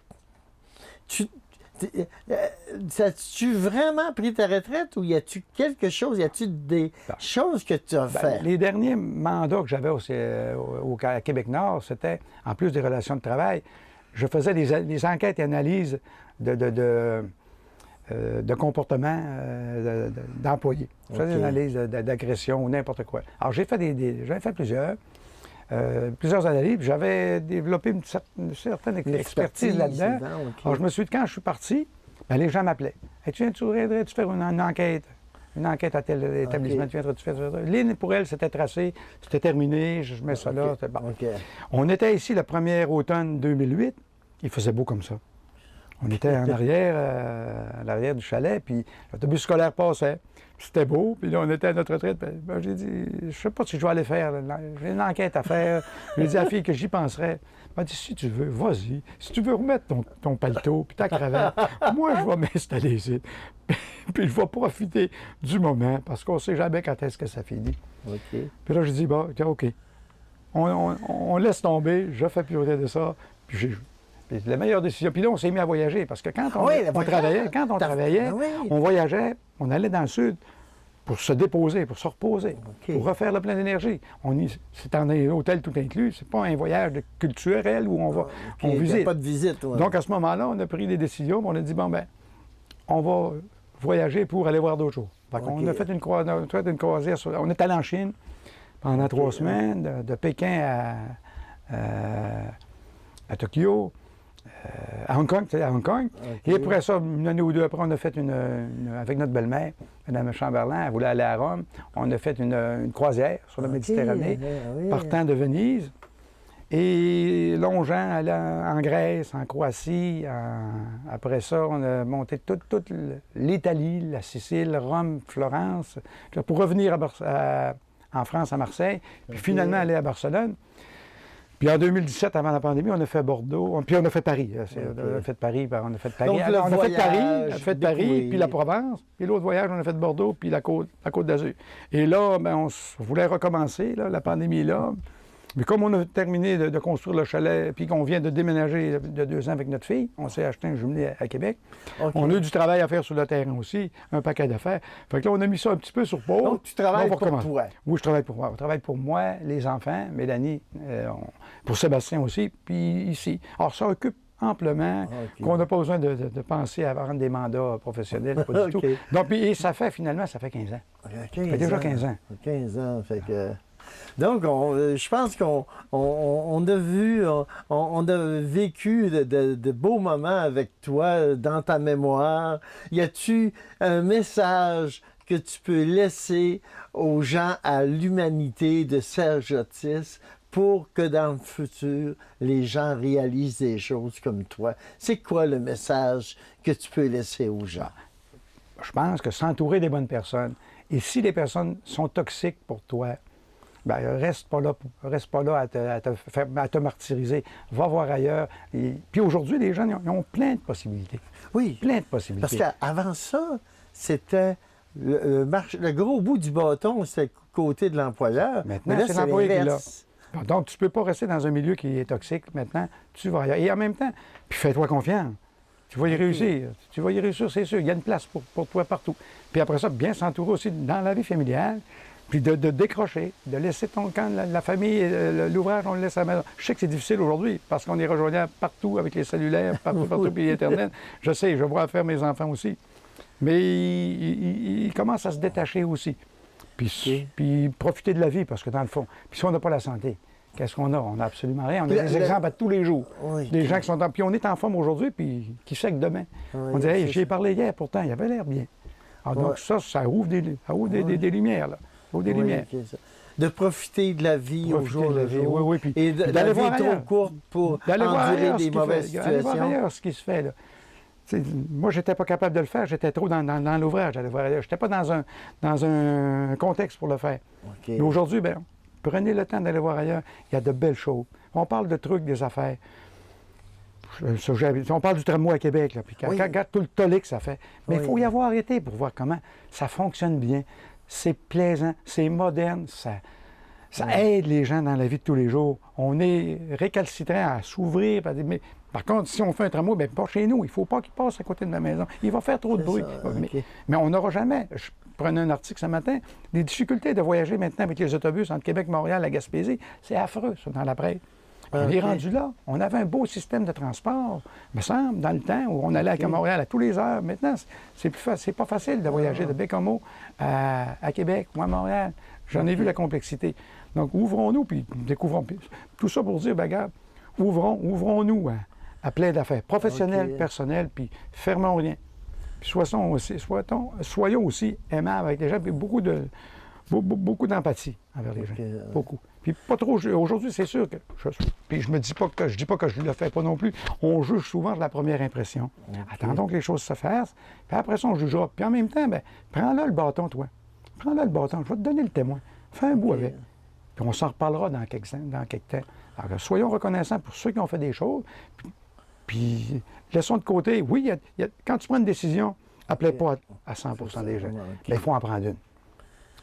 [SPEAKER 1] as-tu vraiment pris ta retraite ou y a-tu quelque chose, y a-tu des choses que tu as fait?
[SPEAKER 2] Les derniers mandats que j'avais à Québec-Nord, c'était, en plus des relations de travail, je faisais des enquêtes et analyses de comportement d'employés. Je faisais des analyses d'agression ou n'importe quoi. Alors, j'en ai fait plusieurs analyses, puis j'avais développé une certaine expertise là-dedans. Alors, je me suis dit, quand je suis parti, bien, les gens m'appelaient. Hey, tu viendrais-tu faire une enquête? Une enquête à tel établissement, tu viendrais-tu faire ça? Ligne, pour elle, c'était tracé, c'était terminé, je mets ça là. Bon. On était ici le premier automne 2008, il faisait beau comme ça. On était en arrière, à l'arrière du chalet, puis l'autobus scolaire passait. C'était beau, puis là, on était à notre retraite. Ben, j'ai dit, je sais pas si je vais aller faire. J'ai une enquête à faire. J'ai dit à la fille que j'y penserais. Elle m'a dit, si tu veux, vas-y. Si tu veux remettre ton paletot puis ta cravate, moi, je vais m'installer ici. Puis je vais profiter du moment, parce qu'on ne sait jamais quand est-ce que ça finit. Puis là, j'ai dit, bon, OK. On laisse tomber, je fais plus rien de ça, puis j'ai... C'est la meilleure décision. Puis là, on s'est mis à voyager parce que quand on travaillait, on voyageait, on allait dans le sud pour se déposer, pour se reposer, pour refaire le plein d'énergie. C'est en un hôtel tout inclus. C'est pas un voyage culturel où on visite.
[SPEAKER 1] Il n'y a pas de visite. Ouais.
[SPEAKER 2] Donc, à ce moment-là, on a pris des décisions. On a dit, bon, ben, on va voyager pour aller voir d'autres choses. On a fait une croisière. On est allé en Chine pendant 3 semaines, de Pékin à Tokyo. À Hong Kong, Et après ça, une année ou deux après, on a fait avec notre belle-mère, Mme Chamberlain, elle voulait aller à Rome. On a fait une croisière sur la Méditerranée, partant de Venise, et longeant, allant en Grèce, en Croatie. Après ça, on a monté toute l'Italie, la Sicile, Rome, Florence, pour revenir en France, à Marseille, puis finalement aller à Barcelone. Puis en 2017, avant la pandémie, on a fait Bordeaux, puis on a fait Paris. On a fait Paris,
[SPEAKER 1] Donc,
[SPEAKER 2] on a fait Paris, puis la Provence. Puis l'autre voyage, on a fait Bordeaux, puis la Côte d'Azur. Et là, ben, on voulait recommencer, là, la pandémie est là. Mais comme on a terminé de construire le chalet, puis qu'on vient de déménager de 2 ans avec notre fille, on s'est acheté un jumelé à Québec. On a eu du travail à faire sur le terrain aussi, un paquet d'affaires. Fait que là, on a mis ça un petit peu sur pause.
[SPEAKER 1] Donc, tu travailles pour toi?
[SPEAKER 2] Oui, je travaille pour moi. On travaille pour moi, les enfants, Mélanie, pour Sébastien aussi, puis ici. Alors, ça occupe amplement, qu'on n'a pas besoin de penser à rendre des mandats professionnels, pas du tout. Donc, et ça fait 15 ans. Ça fait déjà 15 ans.
[SPEAKER 1] 15 ans, fait que... Donc, je pense on a vu, on a vécu de beaux moments avec toi dans ta mémoire. Y a-tu un message que tu peux laisser aux gens, à l'humanité de Serge Otis pour que dans le futur, les gens réalisent des choses comme toi? C'est quoi le message que tu peux laisser aux gens?
[SPEAKER 2] Je pense que s'entourer des bonnes personnes, et si les personnes sont toxiques pour toi, ben, reste pas là à te martyriser. Va voir ailleurs. Puis aujourd'hui, les gens ils ont plein de possibilités.
[SPEAKER 1] Oui.
[SPEAKER 2] Plein de possibilités.
[SPEAKER 1] Parce qu'avant ça, c'était le gros bout du bâton, c'était le côté de l'employeur.
[SPEAKER 2] Maintenant,
[SPEAKER 1] là,
[SPEAKER 2] c'est l'employé qui l'a.
[SPEAKER 1] l'inverse.
[SPEAKER 2] Donc, tu ne peux pas rester dans un milieu qui est toxique. Maintenant, tu vas ailleurs. Et en même temps, puis fais-toi confiance. Tu vas y réussir. Tu vas y réussir, c'est sûr. Il y a une place pour toi partout. Puis après ça, bien s'entourer aussi dans la vie familiale. Puis de décrocher, de laisser ton camp, la famille, l'ouvrage, on le laisse à la maison. Je sais que c'est difficile aujourd'hui parce qu'on est rejoignable partout avec les cellulaires, partout, puis Internet. Je sais, je vois faire mes enfants aussi. Mais ils commencent à se détacher aussi. Puis profiter de la vie parce que dans le fond, puis si on n'a pas la santé, qu'est-ce qu'on a? On n'a absolument rien. On a des exemples à tous les jours.
[SPEAKER 1] Oui,
[SPEAKER 2] des gens qui sont puis on est en forme aujourd'hui, puis qui sait que demain.
[SPEAKER 1] Oui,
[SPEAKER 2] on dirait,
[SPEAKER 1] c'est
[SPEAKER 2] j'y ai
[SPEAKER 1] ça.
[SPEAKER 2] parlé hier, pourtant, il avait l'air bien. Alors, donc ça ouvre des lumières, là. Ça ouvre des lumières.
[SPEAKER 1] OK, ça. De profiter de la vie au
[SPEAKER 2] Profiter
[SPEAKER 1] jour
[SPEAKER 2] de la
[SPEAKER 1] le
[SPEAKER 2] vie,
[SPEAKER 1] jour.
[SPEAKER 2] oui, puis
[SPEAKER 1] Et
[SPEAKER 2] d'aller
[SPEAKER 1] la vie
[SPEAKER 2] voir
[SPEAKER 1] est trop
[SPEAKER 2] ailleurs.
[SPEAKER 1] courte pour
[SPEAKER 2] D'aller voir
[SPEAKER 1] endurer
[SPEAKER 2] ailleurs
[SPEAKER 1] des
[SPEAKER 2] ce qui
[SPEAKER 1] mauvaises
[SPEAKER 2] fait. Aller voir
[SPEAKER 1] situations.
[SPEAKER 2] ailleurs ce qui se fait, là. T'sais, moi, j'étais pas capable de le faire. J'étais trop dans l'ouvrage. Je n'étais pas dans un contexte pour le faire.
[SPEAKER 1] OK.
[SPEAKER 2] Mais aujourd'hui, bien, prenez le temps d'aller voir ailleurs. Il y a de belles choses. On parle de trucs, des affaires. On parle du tramway à Québec, là, puis
[SPEAKER 1] Oui.
[SPEAKER 2] regarde tout le tollé que ça fait. Mais il
[SPEAKER 1] Oui.
[SPEAKER 2] faut y avoir été pour voir comment ça fonctionne bien. C'est plaisant, c'est moderne, ça aide les gens dans la vie de tous les jours. On est récalcitrant à s'ouvrir. Mais, par contre, si on fait un tramway, bien, pas chez nous. Il ne faut pas qu'il passe à côté de ma maison. Il va faire trop de
[SPEAKER 1] C'est
[SPEAKER 2] bruit.
[SPEAKER 1] ça, OK.
[SPEAKER 2] Mais on n'aura jamais, je prenais un article ce matin, des difficultés de voyager maintenant avec les autobus entre Québec, Montréal, la Gaspésie. C'est affreux, ça, dans la presse. On est
[SPEAKER 1] OK.
[SPEAKER 2] rendu là. On avait un beau système de transport, me semble, dans le temps où on allait à Montréal à tous les heures. Maintenant, c'est pas facile de voyager de Bécomo à Québec ou à Montréal. J'en ai vu la complexité. Donc, ouvrons-nous, puis découvrons. Puis tout ça pour dire, ben, regarde, ouvrons-nous à plein d'affaires, professionnelles,
[SPEAKER 1] OK.
[SPEAKER 2] personnelles, puis fermons rien. Puis soyons aussi aimables avec les gens, puis beaucoup d'empathie envers les gens. Beaucoup. Puis pas trop. Aujourd'hui, c'est sûr que. Puis je dis pas que je ne le fais pas non plus. On juge souvent de la première impression.
[SPEAKER 1] OK.
[SPEAKER 2] Attendons que les choses se fassent. Puis après ça, on jugera. Puis en même temps, ben, prends-le le bâton, toi. Prends-le le bâton. Je vais te donner le témoin. Fais un bout avec. Puis on s'en reparlera dans quelques temps. Alors, soyons reconnaissants pour ceux qui ont fait des choses. Puis laissons de côté. Oui, quand tu prends une décision, appelez pas à 100 des gens.
[SPEAKER 1] OK.
[SPEAKER 2] Mais il faut en prendre une.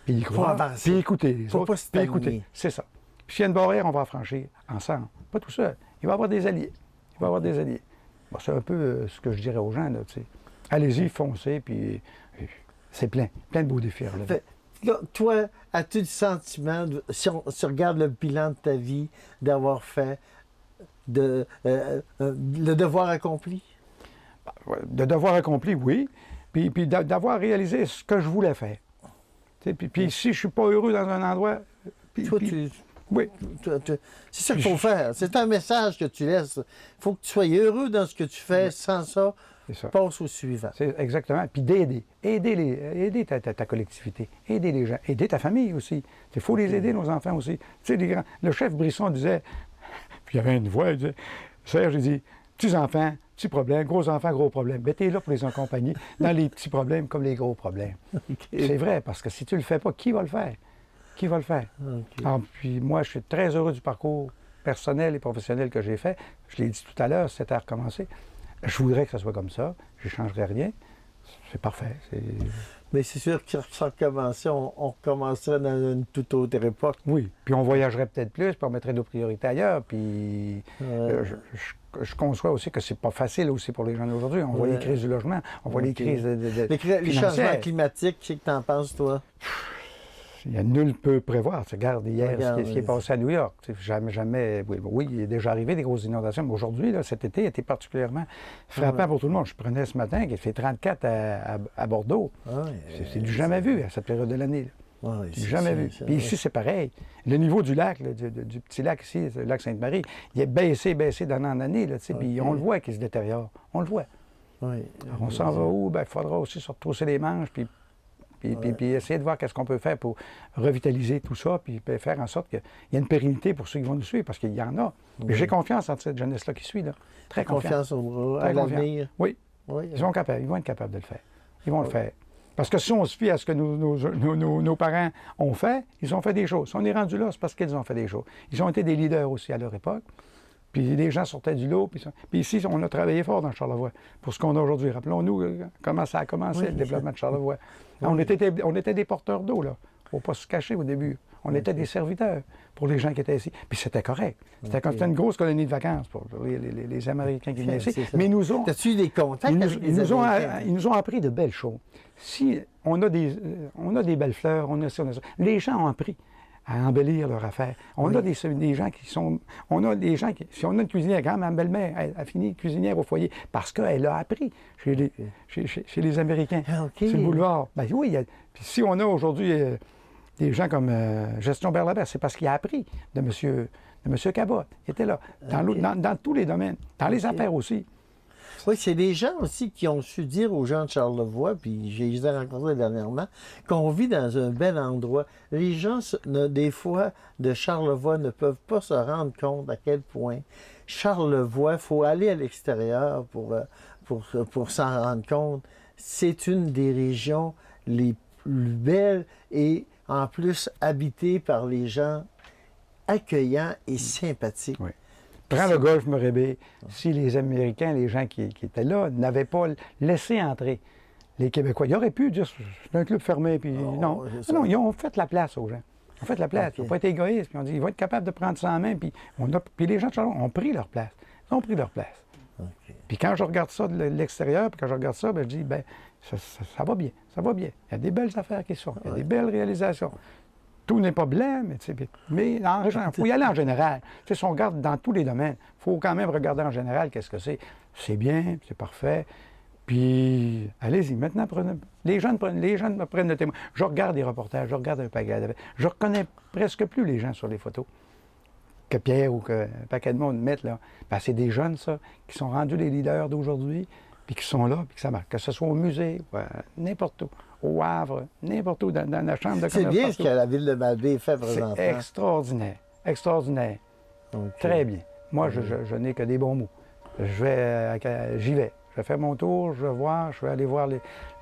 [SPEAKER 2] Puis y
[SPEAKER 1] Faut
[SPEAKER 2] croire,
[SPEAKER 1] avancer.
[SPEAKER 2] puis écouter les
[SPEAKER 1] Faut
[SPEAKER 2] autres,
[SPEAKER 1] pas
[SPEAKER 2] puis
[SPEAKER 1] stagner.
[SPEAKER 2] écouter. C'est ça. Puis s'il y a une barrière, on va en franchir ensemble. Pas tout seul. Il va y avoir des alliés. Bon, c'est un peu ce que je dirais aux gens, là, tu sais. Allez-y, foncez, puis c'est plein de beaux défis à relever.
[SPEAKER 1] Là, toi, as-tu le sentiment, si on regarde le bilan de ta vie, d'avoir fait le devoir accompli?
[SPEAKER 2] De devoir accompli, oui. Puis d'avoir réalisé ce que je voulais faire. Tu sais, puis si je ne suis pas heureux dans un endroit...
[SPEAKER 1] Toi,
[SPEAKER 2] oui.
[SPEAKER 1] c'est ça qu'il faut faire. C'est un message que tu laisses. Il faut que tu sois heureux dans ce que tu fais. Sans ça,
[SPEAKER 2] C'est ça.
[SPEAKER 1] passe au suivant.
[SPEAKER 2] C'est exactement. Puis d'aider. Aider ta collectivité. Aider les gens. Aider ta famille aussi. Il faut les aider, nos enfants aussi. Tu sais, le chef Brisson disait, puis il y avait une voix, il disait, Serge, il dit, petits enfants, petits problèmes, gros enfants, gros problèmes. Ben, t'es là pour les accompagner dans les petits problèmes comme les gros problèmes. C'est vrai, parce que si tu le fais pas, qui va le faire? Qui va le faire?
[SPEAKER 1] OK.
[SPEAKER 2] Alors, puis moi, je suis très heureux du parcours personnel et professionnel que j'ai fait. Je l'ai dit tout à l'heure, c'était à recommencer. Je voudrais que ça soit comme ça. Je ne changerais rien. C'est parfait.
[SPEAKER 1] Mais c'est sûr que si on recommençait, on recommencerait dans une toute autre époque.
[SPEAKER 2] Oui. Puis on voyagerait peut-être plus, puis on mettrait nos priorités ailleurs. Puis je conçois aussi que c'est pas facile aussi pour les gens d'aujourd'hui. On voit les crises du logement, on voit les crises
[SPEAKER 1] Les changements climatiques, qu'est-ce que tu en penses, toi?
[SPEAKER 2] Nul peut prévoir. Tu regardes hier
[SPEAKER 1] Regarde,
[SPEAKER 2] ce qui est passé à New York. Jamais. Oui, il est déjà arrivé des grosses inondations, mais aujourd'hui, là, cet été, était particulièrement frappant pour tout le monde. Je prenais ce matin qu'il fait 34 à Bordeaux.
[SPEAKER 1] Ah,
[SPEAKER 2] C'est du jamais vu à cette période de l'année.
[SPEAKER 1] Ouais,
[SPEAKER 2] J'ai jamais vu. Puis ici, c'est pareil. Le niveau du lac, là, du petit lac ici, le lac Sainte-Marie, il est baissé d'année en année. Là, puis on le voit qu'il se détériore. On le voit.
[SPEAKER 1] Oui.
[SPEAKER 2] Alors, on s'en va où? Bien, il faudra aussi se retrousser les manches, puis essayer de voir qu'est-ce qu'on peut faire pour revitaliser tout ça, puis faire en sorte qu'il y ait une pérennité pour ceux qui vont nous suivre, parce qu'il y en a. Mais j'ai confiance en cette jeunesse-là qui suit. Là. Très confiance.
[SPEAKER 1] À l'avenir.
[SPEAKER 2] Oui. Ils vont être capables de le faire. Ils vont le faire. Parce que si on se fie à ce que nos parents ont fait, ils ont fait des choses. Si on est rendu là, c'est parce qu'ils ont fait des choses. Ils ont été des leaders aussi à leur époque. Puis les gens sortaient du lot. Puis ici, on a travaillé fort dans Charlevoix pour ce qu'on a aujourd'hui. Rappelons-nous comment ça a commencé, le développement de Charlevoix. On était des porteurs d'eau, là. Il ne faut pas se cacher au début. On était des serviteurs pour les gens qui étaient ici. Puis c'était correct. C'était une grosse colonie de vacances pour les Américains qui venaient ici. Mais ils nous ont...
[SPEAKER 1] As-tu eu des contacts avec les Américains?
[SPEAKER 2] Ils nous ont appris de belles choses. Si on a des belles fleurs, on a ça. Les gens ont appris à embellir leur affaire. On a des gens qui sont... On a des gens qui... Si on a une cuisinière, quand ma belle-mère a fini cuisinière au foyer parce qu'elle a appris chez les Américains. C'est le boulevard. Ben oui, puis si on a aujourd'hui des gens comme Gestion Berlabert, c'est parce qu'il a appris de M. Cabot. Il était là, dans tous les domaines, dans les affaires aussi.
[SPEAKER 1] Oui, c'est des gens aussi qui ont su dire aux gens de Charlevoix, puis je les ai rencontrés dernièrement, qu'on vit dans un bel endroit. Les gens, des fois, de Charlevoix ne peuvent pas se rendre compte à quel point Charlevoix, il faut aller à l'extérieur pour s'en rendre compte. C'est une des régions les plus belles et en plus habitée par les gens accueillants et sympathiques.
[SPEAKER 2] Oui. Prends le golfe Morébé. Si les Américains, les gens qui étaient là, n'avaient pas laissé entrer les Québécois, ils auraient pu dire c'est un club fermé. Puis non, ils ont fait la place aux gens. Ils ont fait la place. Ils n'ont pas été égoïstes. Puis ils ont dit ils vont être capables de prendre ça en main. Puis les gens de Charlevoix ont pris leur place. Ils ont pris leur place. Puis quand je regarde ça de l'extérieur, puis quand je regarde ça, bien, je dis ben ça va bien. Ça va bien. Il y a des belles affaires qui sortent. Il y a des belles réalisations. Tout n'est pas blanc, mais il faut y aller en général. Si on regarde dans tous les domaines, il faut quand même regarder en général qu'est-ce que c'est. C'est bien, c'est parfait. Puis, allez-y, maintenant, les jeunes me prennent le témoin. Je regarde des reportages, je regarde un paquet. Je reconnais presque plus les gens sur les photos que Pierre ou que un paquet de monde mettent là. Ben, c'est des jeunes, ça, qui sont rendus les leaders d'aujourd'hui, puis qui sont là, puis que ça marche. Que ce soit au musée, n'importe où. Au Havre, n'importe où, dans la chambre de commerce.
[SPEAKER 1] C'est bien ce que la ville de Malbaie fait présentement.
[SPEAKER 2] C'est extraordinaire, extraordinaire. Très bien. Moi, je n'ai que des bons mots. J'y vais. Je fais mon tour, je vais voir, je vais aller voir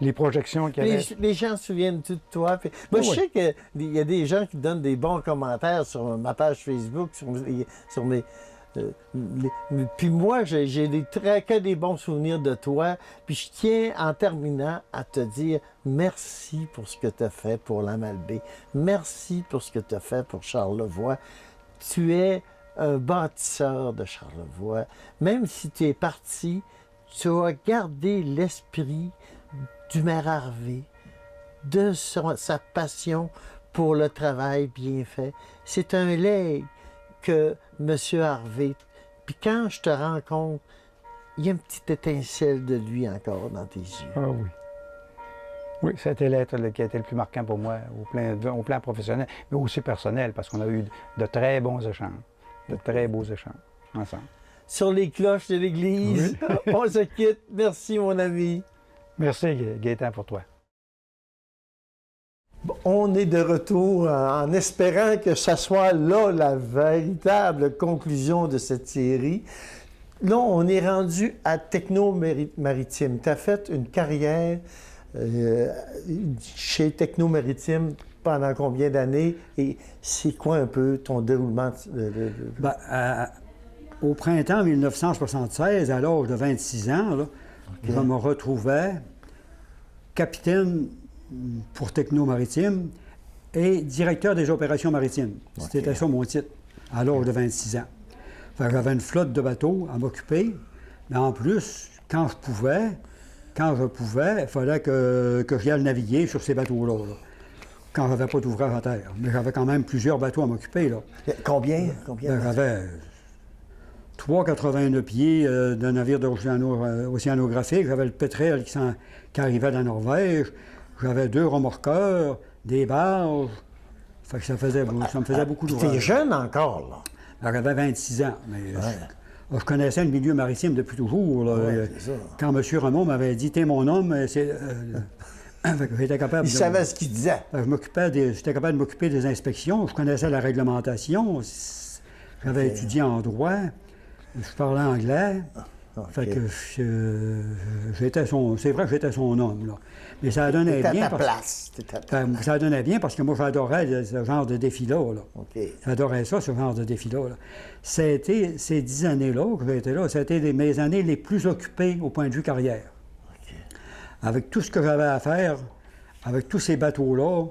[SPEAKER 2] les projections qu'il y avait.
[SPEAKER 1] Les gens se souviennent tout de toi. Puis, moi, je sais qu'il y a des gens qui donnent des bons commentaires sur ma page Facebook, sur mes... puis moi, j'ai que des bons souvenirs de toi. Puis je tiens, en terminant, à te dire merci pour ce que tu as fait pour la Malbaie. Merci pour ce que tu as fait pour Charlevoix. Tu es un bâtisseur de Charlevoix. Même si tu es parti, tu as gardé l'esprit du maire Harvey, de sa passion pour le travail bien fait. C'est un legs que M. Harvey, puis quand je te rencontre, il y a une petite étincelle de lui encore dans tes yeux.
[SPEAKER 2] Ah oui. Oui, c'était l'être qui a été le plus marquant pour moi, au plan professionnel, mais aussi personnel, parce qu'on a eu de très bons échanges, de très beaux échanges ensemble.
[SPEAKER 1] Sur les cloches de l'église, on se quitte. Merci, mon ami.
[SPEAKER 2] Merci, Gaétan, pour toi.
[SPEAKER 1] On est de retour en espérant que ce soit là la véritable conclusion de cette série. Là, on est rendu à Techno-Maritime. Tu as fait une carrière chez Techno-Maritime pendant combien d'années? Et c'est quoi un peu ton déroulement?
[SPEAKER 3] Au printemps 1976, à l'âge de 26 ans, là, je me retrouvais capitaine pour Techno-Maritime et directeur des opérations maritimes. C'était ça mon titre, à l'âge de 26 ans. J'avais une flotte de bateaux à m'occuper, mais en plus, quand je pouvais, il fallait que j'y aille naviguer sur ces bateaux-là, quand je n'avais pas d'ouvrage à terre. Mais j'avais quand même plusieurs bateaux à m'occuper.
[SPEAKER 1] Combien?
[SPEAKER 3] J'avais 3,89 pieds d'un navire océanographique. J'avais le Pétrel qui arrivait de la Norvège. J'avais 2 remorqueurs, des barges. Fait que ça me faisait beaucoup
[SPEAKER 1] Puis
[SPEAKER 3] d'ouvrage.
[SPEAKER 1] t'es jeune encore, là.
[SPEAKER 3] J'avais 26 ans, mais je connaissais le milieu maritime depuis toujours. Là.
[SPEAKER 1] Ouais, c'est ça.
[SPEAKER 3] Quand M. Rameau m'avait dit « T'es mon homme », fait que j'étais capable
[SPEAKER 1] Il savait ce qu'il disait.
[SPEAKER 3] J'étais capable de m'occuper des inspections, je connaissais la réglementation, j'avais étudié en droit, je parlais anglais. Fait que c'est vrai que j'étais son homme, là. Mais ça donnait
[SPEAKER 1] T'étais
[SPEAKER 3] bien.
[SPEAKER 1] à ta place.
[SPEAKER 3] Ça donnait bien parce que moi, j'adorais ce genre de défi-là. Là.
[SPEAKER 1] OK.
[SPEAKER 3] J'adorais ça, ce genre de défi-là. Là. C'était ces 10 années-là que j'ai été là, c'était mes années les plus occupées au point de vue carrière.
[SPEAKER 1] OK.
[SPEAKER 3] Avec tout ce que j'avais à faire, avec tous ces bateaux-là.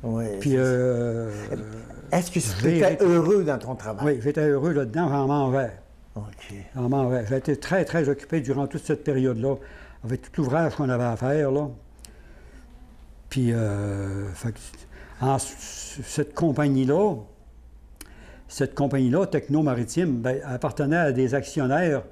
[SPEAKER 1] Oui.
[SPEAKER 3] Puis.
[SPEAKER 1] Est-ce que tu étais heureux dans ton travail?
[SPEAKER 3] Oui, j'étais heureux là-dedans, j'en mangeais.
[SPEAKER 1] OK.
[SPEAKER 3] J'en mangeais. J'ai été très, très occupé durant toute cette période-là, avec tout l'ouvrage qu'on avait à faire, là. Puis, cette compagnie-là, Techno Maritime, bien, appartenait à des actionnaire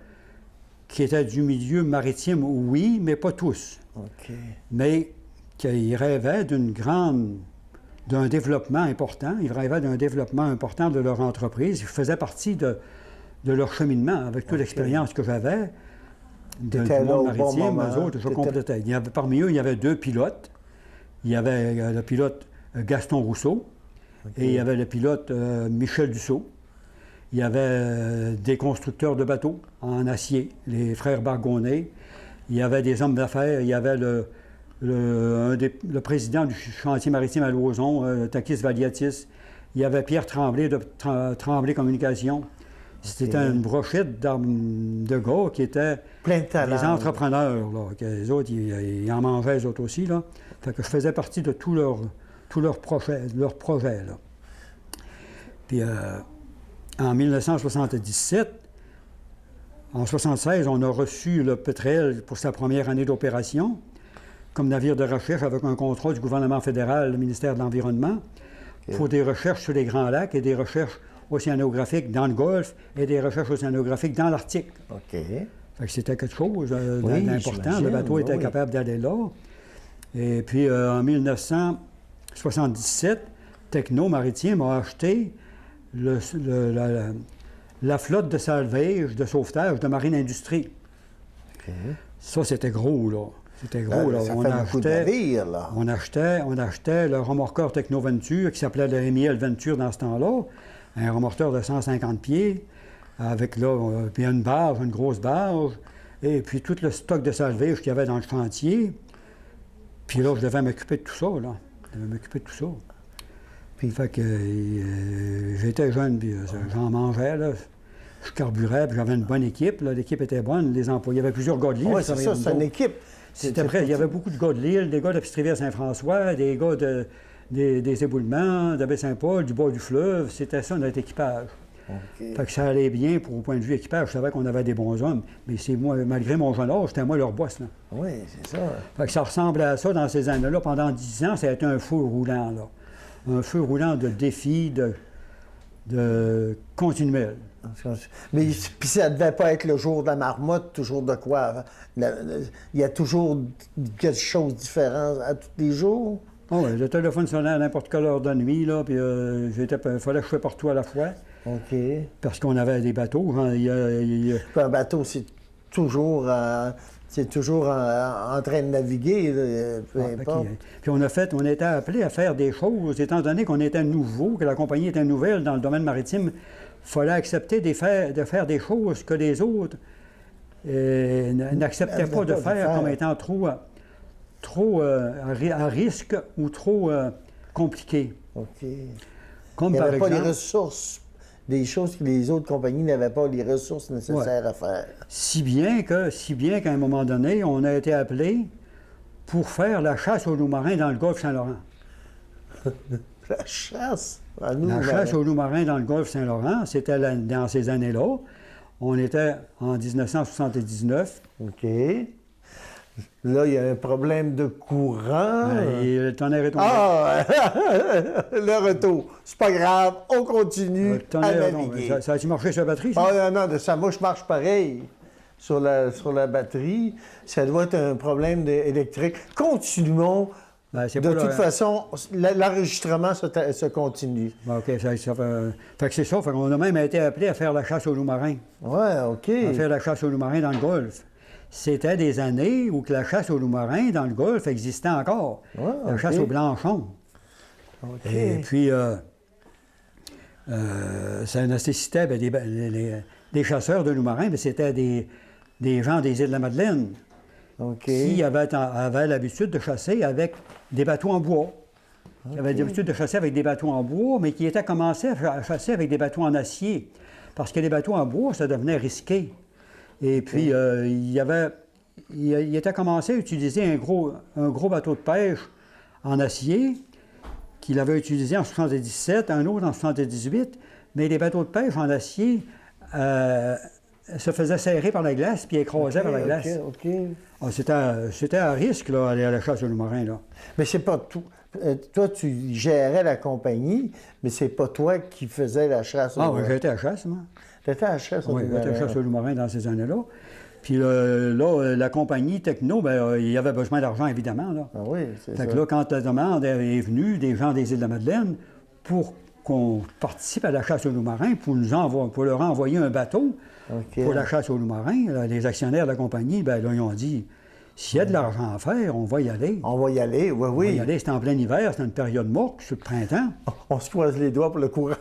[SPEAKER 3] qui étaient du milieu maritime, oui, mais pas tous.
[SPEAKER 1] OK.
[SPEAKER 3] Mais qui rêvaient d'un développement important. Ils rêvaient d'un développement important de leur entreprise. Ils faisaient partie de leur cheminement, avec toute l'expérience que j'avais du monde maritime. Eux autres, je complétais. Parmi eux, il y avait 2 pilotes. Il y avait le pilote Gaston Rousseau et il y avait le pilote Michel Dussault. Il y avait des constructeurs de bateaux en acier, les frères Bargonnet. Il y avait des hommes d'affaires. Il y avait le président du chantier maritime à Lauson, Takis Valiatis. Il y avait Pierre Tremblay de Tremblay Communication. C'était une brochette de gars qui étaient
[SPEAKER 1] plein de talent,
[SPEAKER 3] des entrepreneurs. Là, les autres, ils en mangeaient, les autres aussi. Là. Fait que je faisais partie de tous leurs projets. Là. Puis en 1977, en 1976, on a reçu le Petrel pour sa première année d'opération comme navire de recherche avec un contrat du gouvernement fédéral, le ministère de l'Environnement, pour des recherches sur les Grands Lacs et des recherches océanographiques dans le Golfe et des recherches océanographiques dans l'Arctique.
[SPEAKER 1] OK.
[SPEAKER 3] Fait que c'était quelque chose d'important. Le bateau était capable d'aller là. Et puis, en 1977, Techno Maritime a acheté la flotte de salvage, de sauvetage de Marine Industrie.
[SPEAKER 1] OK.
[SPEAKER 3] Ça, c'était gros, là. C'était gros, là.
[SPEAKER 1] Ça fait beaucoup de navires, là.
[SPEAKER 3] On achetait le remorqueur Technoventure, qui s'appelait le MEL Venture dans ce temps-là, un remorqueur de 150 pieds, avec là, puis une barge, une grosse barge, et puis tout le stock de salvage qu'il y avait dans le chantier. Puis là, je devais m'occuper de tout ça, là. Je devais m'occuper de tout ça. Puis, fait que j'étais jeune, puis j'en mangeais, là. Je carburais, puis j'avais une bonne équipe, là. L'équipe était bonne, les employés. Il y avait plusieurs gars de l'île.
[SPEAKER 1] Oui, c'est ça, c'est une équipe.
[SPEAKER 3] C'était prêt. Il y avait beaucoup de gars de l'île, des gars de Pittsrivière-Saint-François, des gars des éboulements, de Baie-Saint-Paul, du bas du fleuve. C'était ça, notre équipage.
[SPEAKER 1] Okay.
[SPEAKER 3] Fait que ça allait bien pour au point de vue équipage. Je savais qu'on avait des bons hommes, mais c'est moi, malgré mon jeune âge, c'était moi leur boss, là.
[SPEAKER 1] Oui, c'est ça.
[SPEAKER 3] Fait que ça ressemblait à ça dans ces années-là. Pendant 10 ans, ça a été un feu roulant, là. Un feu roulant de défis, de continuel.
[SPEAKER 1] Mais puis ça ne devait pas être le jour de la marmotte, toujours de quoi? Il y a toujours quelque chose de différent à tous les jours?
[SPEAKER 3] Oh, oui, le téléphone sonnait à n'importe quelle heure de nuit, là, puis il fallait que je sois partout à la fois.
[SPEAKER 1] OK.
[SPEAKER 3] Parce qu'on avait des bateaux. Hein,
[SPEAKER 1] Un bateau, c'est toujours en train de naviguer, là, peu importe.
[SPEAKER 3] Puis on était appelés à faire des choses, étant donné qu'on était nouveau, que la compagnie était nouvelle dans le domaine maritime. Il fallait accepter de faire des choses que les autres n'acceptaient pas de faire comme étant trop à risque ou trop compliqué.
[SPEAKER 1] OK.
[SPEAKER 3] Comme
[SPEAKER 1] il n'y avait
[SPEAKER 3] par
[SPEAKER 1] pas
[SPEAKER 3] exemple,
[SPEAKER 1] les ressources, des choses que les autres compagnies n'avaient pas les ressources nécessaires à faire.
[SPEAKER 3] Si bien qu'à un moment donné, on a été appelé pour faire la chasse aux loups marins dans le golfe Saint-Laurent.
[SPEAKER 1] La chasse?
[SPEAKER 3] La chasse aux loups marins dans le golfe Saint-Laurent, c'était dans ces années-là. On était en 1979.
[SPEAKER 1] OK. Là, il y a un problème de courant.
[SPEAKER 3] Et le tonnerre est tombé.
[SPEAKER 1] Ah! Le retour. C'est pas grave, on continue
[SPEAKER 3] Le tonnerre
[SPEAKER 1] à
[SPEAKER 3] est tombé.
[SPEAKER 1] naviguer.
[SPEAKER 3] Ça a-tu marché sur la batterie? Ça?
[SPEAKER 1] Ah non, ça, moi, je marche pareil sur la batterie. Ça doit être un problème électrique. Continuons
[SPEAKER 3] Ben, c'est
[SPEAKER 1] De
[SPEAKER 3] pas
[SPEAKER 1] toute
[SPEAKER 3] le-
[SPEAKER 1] façon, l'enregistrement se continue.
[SPEAKER 3] Ben, OK, fait que c'est ça. Fait qu'on a même été appelé à faire la chasse aux loups marins.
[SPEAKER 1] Ouais, OK.
[SPEAKER 3] À faire la chasse aux loups marins dans le Golfe. C'était des années où que la chasse aux loups marins dans le Golfe existait encore.
[SPEAKER 1] Ouais,
[SPEAKER 3] La
[SPEAKER 1] OK.
[SPEAKER 3] chasse aux blanchons.
[SPEAKER 1] OK.
[SPEAKER 3] Et puis, ça nécessitait des chasseurs de loups marins, mais c'était des gens des îles de la Madeleine
[SPEAKER 1] OK.
[SPEAKER 3] qui avaient l'habitude de chasser avec des bateaux en bois. Qui avaient l'habitude de chasser avec des bateaux en bois, mais qui étaient commencés à chasser avec des bateaux en acier. Parce que les bateaux en bois, ça devenait risqué. Et puis, il était commencé à utiliser un gros bateau de pêche en acier qu'il avait utilisé en 77, un autre en 78, mais les bateaux de pêche en acier se faisaient serrer par la glace puis écrasaient par la glace.
[SPEAKER 1] OK.
[SPEAKER 3] Ah, c'était à risque, là, aller à la chasse aux loups marins, là.
[SPEAKER 1] Mais c'est pas tout. Toi, tu gérais la compagnie, mais c'est pas toi qui faisais la chasse.
[SPEAKER 3] Ah oui, j'étais à la chasse, moi.
[SPEAKER 1] T'étais à la chasse.
[SPEAKER 3] Oui, j'étais à la chasse aux loups marins dans ces années-là. Puis là, la compagnie Techno, bien, il y avait besoin d'argent, évidemment, là.
[SPEAKER 1] Ah oui, c'est ça.
[SPEAKER 3] Fait que là, quand la demande est venue des gens des îles de la Madeleine pour qu'on participe à la chasse aux loups marins, pour leur envoyer un bateau
[SPEAKER 1] OK.
[SPEAKER 3] pour la chasse aux loups marins, là, les actionnaires de la compagnie, bien là, ils ont dit, s'il y a de l'argent à faire, on va y aller.
[SPEAKER 1] On va y aller, oui,
[SPEAKER 3] On va
[SPEAKER 1] oui.
[SPEAKER 3] y aller, c'est en plein hiver, c'est une période morte, c'est le printemps.
[SPEAKER 1] On se croise les doigts pour le courant.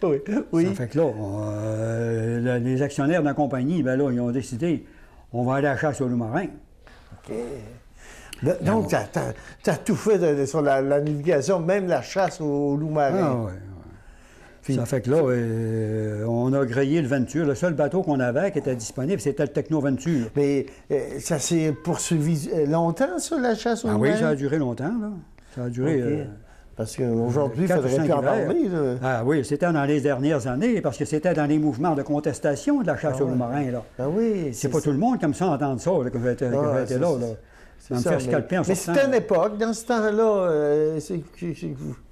[SPEAKER 1] Oui, oui.
[SPEAKER 3] Ça fait que là, les actionnaires de la compagnie, bien là, ils ont décidé, on va aller à la chasse aux loups marins.
[SPEAKER 1] OK. Donc, tu as tout fait sur la navigation, même la chasse aux loups marins.
[SPEAKER 3] Ah, ouais. Ça fait que là, on a grillé le Venture. Le seul bateau qu'on avait qui était disponible, c'était le Techno Venture.
[SPEAKER 1] Mais ça s'est poursuivi longtemps, ça, la chasse aux
[SPEAKER 3] Ah
[SPEAKER 1] loups
[SPEAKER 3] oui,
[SPEAKER 1] marins?
[SPEAKER 3] ça a duré longtemps, là. Ça a duré...
[SPEAKER 1] OK. Parce qu'aujourd'hui, il
[SPEAKER 3] 4 ou
[SPEAKER 1] faudrait
[SPEAKER 3] 5
[SPEAKER 1] plus en
[SPEAKER 3] hivers.
[SPEAKER 1] parler. Là.
[SPEAKER 3] Ah oui, c'était dans les dernières années, parce que c'était dans les mouvements de contestation de la chasse aux loups marins, là.
[SPEAKER 1] Ah oui,
[SPEAKER 3] C'est pas tout le monde comme ça entendre ça, là, quand j'étais
[SPEAKER 1] c'est
[SPEAKER 3] là.
[SPEAKER 1] c'est
[SPEAKER 3] À me
[SPEAKER 1] ça,
[SPEAKER 3] faire scalper en
[SPEAKER 1] mais
[SPEAKER 3] sortant.
[SPEAKER 1] c'était une époque, dans ce temps-là,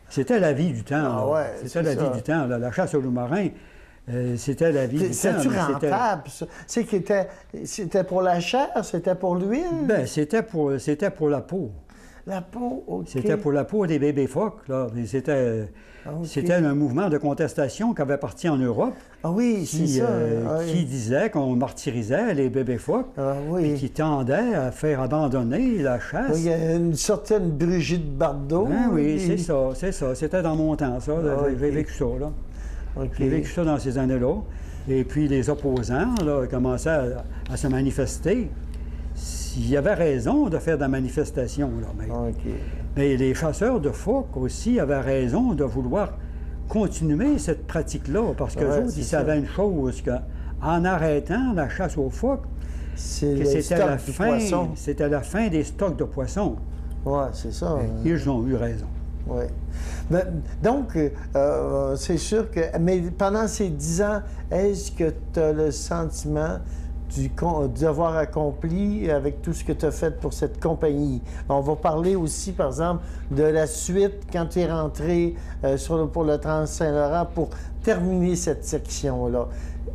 [SPEAKER 3] C'était la vie du temps.
[SPEAKER 1] Ah
[SPEAKER 3] là.
[SPEAKER 1] ouais,
[SPEAKER 3] C'était
[SPEAKER 1] c'est
[SPEAKER 3] la
[SPEAKER 1] ça.
[SPEAKER 3] vie du temps. Là. La chasse aux loups marins, c'était la vie du temps.
[SPEAKER 1] C'est-tu
[SPEAKER 3] mais c'était-
[SPEAKER 1] rentable, ça? C'était pour la chair, c'était pour l'huile?
[SPEAKER 3] Ben, c'était pour la peau.
[SPEAKER 1] La peau, OK.
[SPEAKER 3] C'était pour la peau des bébés phoques. Là. Et C'était
[SPEAKER 1] OK.
[SPEAKER 3] c'était un mouvement de contestation qui avait parti en Europe
[SPEAKER 1] Ah oui, c'est
[SPEAKER 3] qui,
[SPEAKER 1] ça. Ah oui.
[SPEAKER 3] qui disait qu'on martyrisait les bébés phoques
[SPEAKER 1] Ah
[SPEAKER 3] et
[SPEAKER 1] oui.
[SPEAKER 3] qui tendait à faire abandonner la chasse.
[SPEAKER 1] Il y a une certaine Brigitte Bardot.
[SPEAKER 3] Ah oui,
[SPEAKER 1] puis-
[SPEAKER 3] c'est ça. C'était dans mon temps, ça.
[SPEAKER 1] Ah,
[SPEAKER 3] J'ai
[SPEAKER 1] OK.
[SPEAKER 3] vécu ça, là.
[SPEAKER 1] OK.
[SPEAKER 3] J'ai vécu ça dans ces années-là. Et puis les opposants, là, commençaient à se manifester. Il y avait raison de faire de la manifestation, là.
[SPEAKER 1] OK.
[SPEAKER 3] Mais les chasseurs de phoques aussi avaient raison de vouloir continuer cette pratique-là, parce que
[SPEAKER 1] Ouais,
[SPEAKER 3] autres,
[SPEAKER 1] c'est
[SPEAKER 3] ils
[SPEAKER 1] ça.
[SPEAKER 3] savaient une chose, qu'en arrêtant la chasse aux phoques,
[SPEAKER 1] C'est
[SPEAKER 3] que
[SPEAKER 1] le
[SPEAKER 3] c'était
[SPEAKER 1] stock
[SPEAKER 3] la
[SPEAKER 1] du
[SPEAKER 3] fin,
[SPEAKER 1] poisson.
[SPEAKER 3] c'était la fin des stocks de poissons.
[SPEAKER 1] Oui, c'est ça.
[SPEAKER 3] Ils ont eu raison.
[SPEAKER 1] Oui. Donc, c'est sûr que... Mais pendant ces 10 ans, est-ce que tu as le sentiment du devoir accompli avec tout ce que tu as fait pour cette compagnie? On va parler aussi, par exemple, de la suite quand tu es rentré pour le Trans-Saint-Laurent pour terminer cette section-là.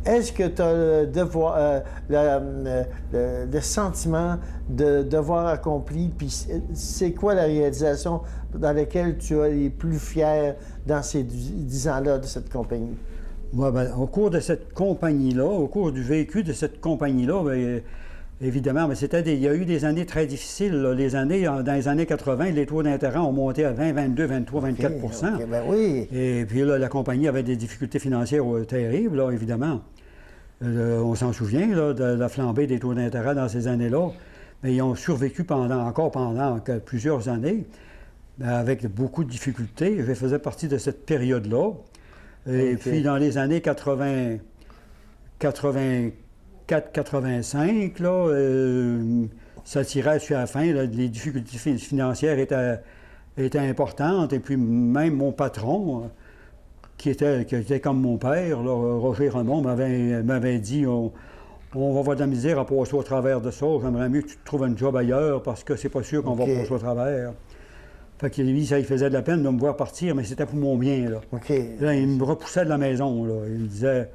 [SPEAKER 1] Est-ce que tu as le devoir, le sentiment de devoir accompli, puis c'est quoi la réalisation dans laquelle tu es les plus fier dans ces 10 ans-là de cette compagnie?
[SPEAKER 3] Ouais, ben, au cours de cette compagnie-là, au cours du vécu de cette compagnie-là, bien, évidemment, mais il y a eu des années très difficiles. Là. Dans les années 80, les taux d'intérêt ont monté à 20, 22, 23, 24
[SPEAKER 1] OK, ben oui.
[SPEAKER 3] Et puis là, la compagnie avait des difficultés financières terribles, là, évidemment. On s'en souvient là, de la flambée des taux d'intérêt dans ces années-là. Mais ils ont survécu pendant plusieurs années, avec beaucoup de difficultés. Je faisais partie de cette période-là. Et puis, dans les années 84-85, là, ça tirait sur la fin. Là, les difficultés financières étaient importantes. Et puis, même mon patron, qui était comme mon père, là, Roger Ramon, m'avait dit on va avoir de la misère à passer au travers de ça. J'aimerais mieux que tu te trouves un job ailleurs parce que c'est pas sûr qu'on va passer au travers. Fait que lui, ça lui faisait de la peine de me voir partir, mais c'était pour mon bien, là.
[SPEAKER 1] OK.
[SPEAKER 3] Là, il me repoussait de la maison, là. Il me disait...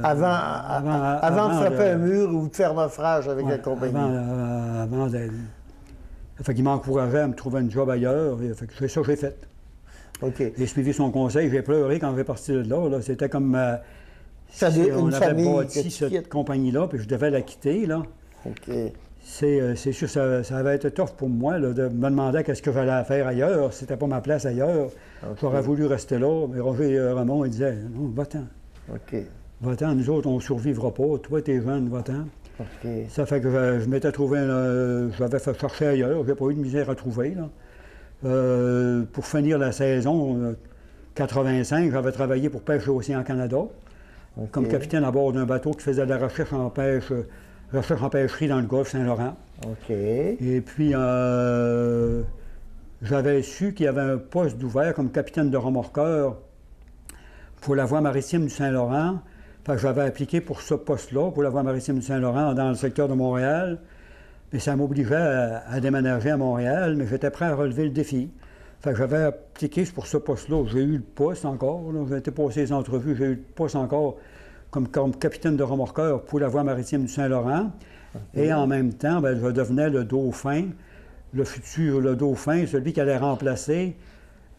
[SPEAKER 1] Avant de frapper un mur ou de faire naufrage avec la compagnie.
[SPEAKER 3] Fait qu'il m'encourageait à me trouver un job ailleurs. Et fait que c'est ça que j'ai fait.
[SPEAKER 1] OK.
[SPEAKER 3] J'ai suivi son conseil, j'ai pleuré quand j'ai parti de là. Là. C'était comme
[SPEAKER 1] Ça
[SPEAKER 3] si
[SPEAKER 1] une
[SPEAKER 3] on avait
[SPEAKER 1] famille que
[SPEAKER 3] bâti
[SPEAKER 1] tu
[SPEAKER 3] cette
[SPEAKER 1] quittes.
[SPEAKER 3] compagnie-là, puis je devais la quitter. Là.
[SPEAKER 1] OK.
[SPEAKER 3] C'est sûr, ça avait été tough pour moi là, de me demander qu'est-ce que j'allais faire ailleurs. C'était pas ma place ailleurs.
[SPEAKER 1] OK.
[SPEAKER 3] J'aurais voulu rester là, mais Roger Ramon, il disait « Non, va-t'en.
[SPEAKER 1] OK.
[SPEAKER 3] Va-t'en, nous autres, on ne survivra pas. Toi, t'es jeune, va-t'en. »
[SPEAKER 1] OK.
[SPEAKER 3] Ça fait que je m'étais trouvé, j'avais fait chercher ailleurs, j'ai pas eu de misère à trouver. Là. Pour finir la saison 85, j'avais travaillé pour Pêche Océan Canada, comme capitaine à bord d'un bateau qui faisait de la recherche en pêcherie dans le golfe Saint-Laurent.
[SPEAKER 1] OK.
[SPEAKER 3] Et puis, j'avais su qu'il y avait un poste d'ouvert comme capitaine de remorqueur pour la voie maritime du Saint-Laurent. Fait que j'avais appliqué pour ce poste-là, pour la voie maritime du Saint-Laurent, dans le secteur de Montréal. Mais ça m'obligeait à déménager à Montréal, mais j'étais prêt à relever le défi. Fait que j'avais appliqué pour ce poste-là. J'ai eu le poste encore. J'ai été passé les entrevues, j'ai eu le poste encore comme capitaine de remorqueur pour la voie maritime du Saint-Laurent. Okay. Et en même temps, je devenais le dauphin, le dauphin, celui qui allait remplacer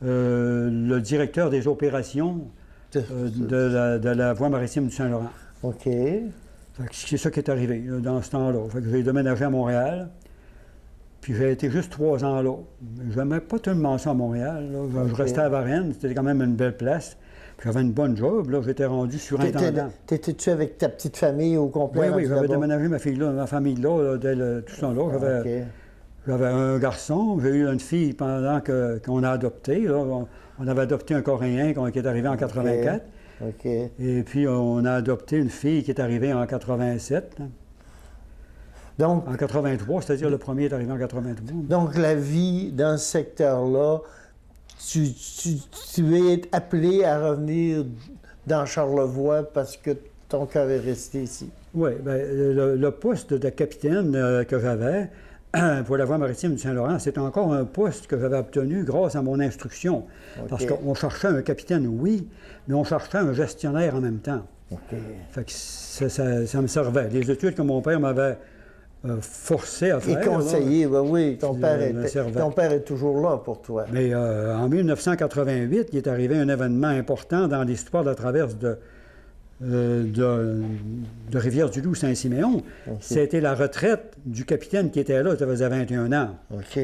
[SPEAKER 3] le directeur des opérations de la voie maritime du Saint-Laurent.
[SPEAKER 1] OK.
[SPEAKER 3] C'est ça qui est arrivé là, dans ce temps-là. J'ai déménagé à Montréal, puis j'ai été juste 3 ans là. Je n'aimais pas tellement ça à Montréal. Là. Je restais à Varennes, c'était quand même une belle place. Puis j'avais une bonne job, là, j'étais rendu surintendant.
[SPEAKER 1] T'étais-tu avec ta petite famille au complet?
[SPEAKER 3] Oui, j'avais déménagé ma famille là, dès tout ça là. J'avais un garçon, j'ai eu une fille pendant qu'on a adopté. Là. On avait adopté un Coréen qui est arrivé en 84.
[SPEAKER 1] OK.
[SPEAKER 3] Et puis, on a adopté une fille qui est arrivée en 87.
[SPEAKER 1] Donc,
[SPEAKER 3] en 83, c'est-à-dire le premier est arrivé en 83.
[SPEAKER 1] Donc, la vie dans ce secteur-là, tu es appelé à revenir dans Charlevoix parce que ton cœur est resté ici.
[SPEAKER 3] Oui, bien, le poste de capitaine que j'avais pour la voie maritime du Saint-Laurent, c'est encore un poste que j'avais obtenu grâce à mon instruction. Okay. Parce qu'on cherchait un capitaine, oui, mais on cherchait un gestionnaire en même temps.
[SPEAKER 1] Okay.
[SPEAKER 3] Fait que ça me servait. Les études que mon père m'avait forcé à faire.
[SPEAKER 1] Et conseillé,
[SPEAKER 3] là,
[SPEAKER 1] oui. Ton père est toujours là pour toi.
[SPEAKER 3] Mais en 1988, il est arrivé un événement important dans l'histoire de la traverse de Rivière-du-Loup-Saint-Siméon. Okay. C'était la retraite du capitaine qui était là, ça faisait 21 ans.
[SPEAKER 1] OK.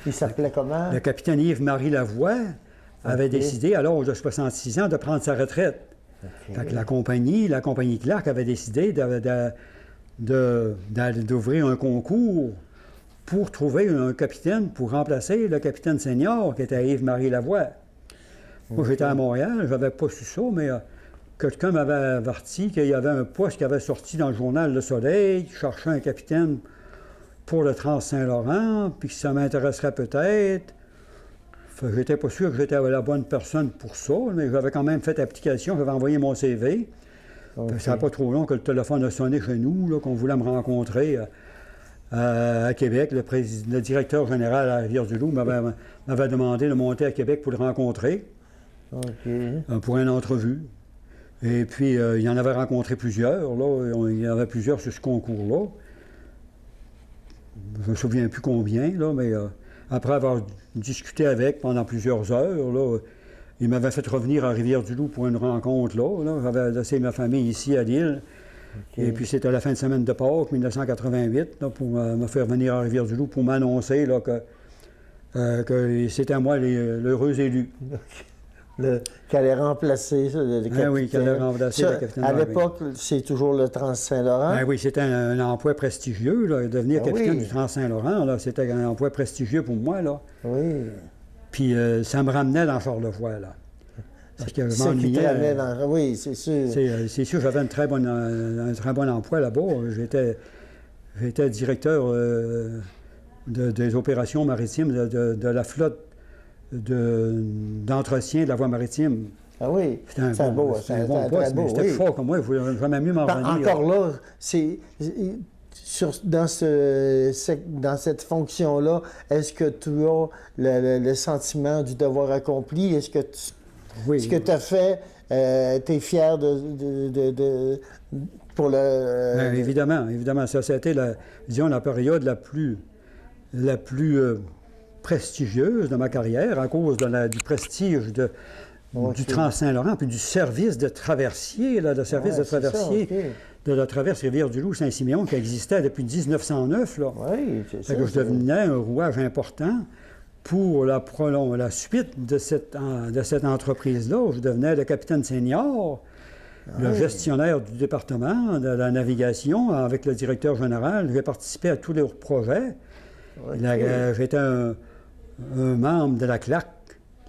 [SPEAKER 1] Il s'appelait comment?
[SPEAKER 3] Le capitaine Yves-Marie Lavoie avait décidé, à l'âge de 66 ans, de prendre sa retraite. Okay. Fait que la compagnie Clark avait décidé d'ouvrir un concours pour trouver un capitaine pour remplacer le capitaine senior qui était Yves-Marie Lavoie. Okay. Moi, j'étais à Montréal, je n'avais pas su ça, mais quelqu'un m'avait averti qu'il y avait un poste qui avait sorti dans le journal Le Soleil, qui cherchait un capitaine pour le Trans-Saint-Laurent, puis que ça m'intéresserait peut-être. J'étais pas sûr que j'étais la bonne personne pour ça, mais j'avais quand même fait application, j'avais envoyé mon CV. Okay. Ça n'a pas trop long que le téléphone a sonné chez nous, là, qu'on voulait me rencontrer à Québec. Le directeur général à Rivière-du-Loup m'avait demandé de monter à Québec pour le rencontrer, pour une entrevue. Et puis, il en avait rencontré plusieurs, là. Il y en avait plusieurs sur ce concours-là. Je ne me souviens plus combien, là, mais après avoir discuté avec pendant plusieurs heures, là, il m'avait fait revenir à Rivière-du-Loup pour une rencontre là. J'avais laissé ma famille ici à Lille. Okay. Et puis c'était la fin de semaine de Pâques, 1988, là, pour me faire venir à Rivière-du-Loup pour m'annoncer là, que c'était à moi l'heureux élu.
[SPEAKER 1] Qui allait remplacer le capitaine.
[SPEAKER 3] Oui, qui allait remplacer le capitaine.
[SPEAKER 1] À l'époque, c'est toujours le Trans-Saint-Laurent.
[SPEAKER 3] Oui, c'était un emploi prestigieux. Là, devenir capitaine du Trans-Saint-Laurent, là, c'était un emploi prestigieux pour moi. Là.
[SPEAKER 1] Oui.
[SPEAKER 3] Puis ça me ramenait dans Charlevoix, là. Parce que je
[SPEAKER 1] m'ennuyais. Oui, c'est sûr.
[SPEAKER 3] C'est sûr, j'avais un très bon emploi là-bas. J'étais directeur des opérations maritimes de la flotte d'entretien de la voie maritime.
[SPEAKER 1] Ah oui,
[SPEAKER 3] c'est un bon poste, mais c'était fort comme moi, je voulais jamais mieux m'en revenir.
[SPEAKER 1] Encore là, c'est... Dans cette fonction-là, est-ce que tu as le sentiment du devoir accompli? Est-ce que ce que tu as fait, tu es fier pour le...
[SPEAKER 3] Évidemment. Ça, c'était la période la plus la plus prestigieuse de ma carrière à cause du prestige du Trans-Saint-Laurent, puis du service de traversier, le service de traversier de la traverse Rivière-du-Loup-Saint-Siméon qui existait depuis 1909. Là.
[SPEAKER 1] Oui, c'est ça.
[SPEAKER 3] Que je devenais un rouage important pour la suite de cette entreprise-là. Je devenais le capitaine senior, le gestionnaire du département de la navigation avec le directeur général. J'ai participé à tous leurs projets. J'étais un membre de la CLAC,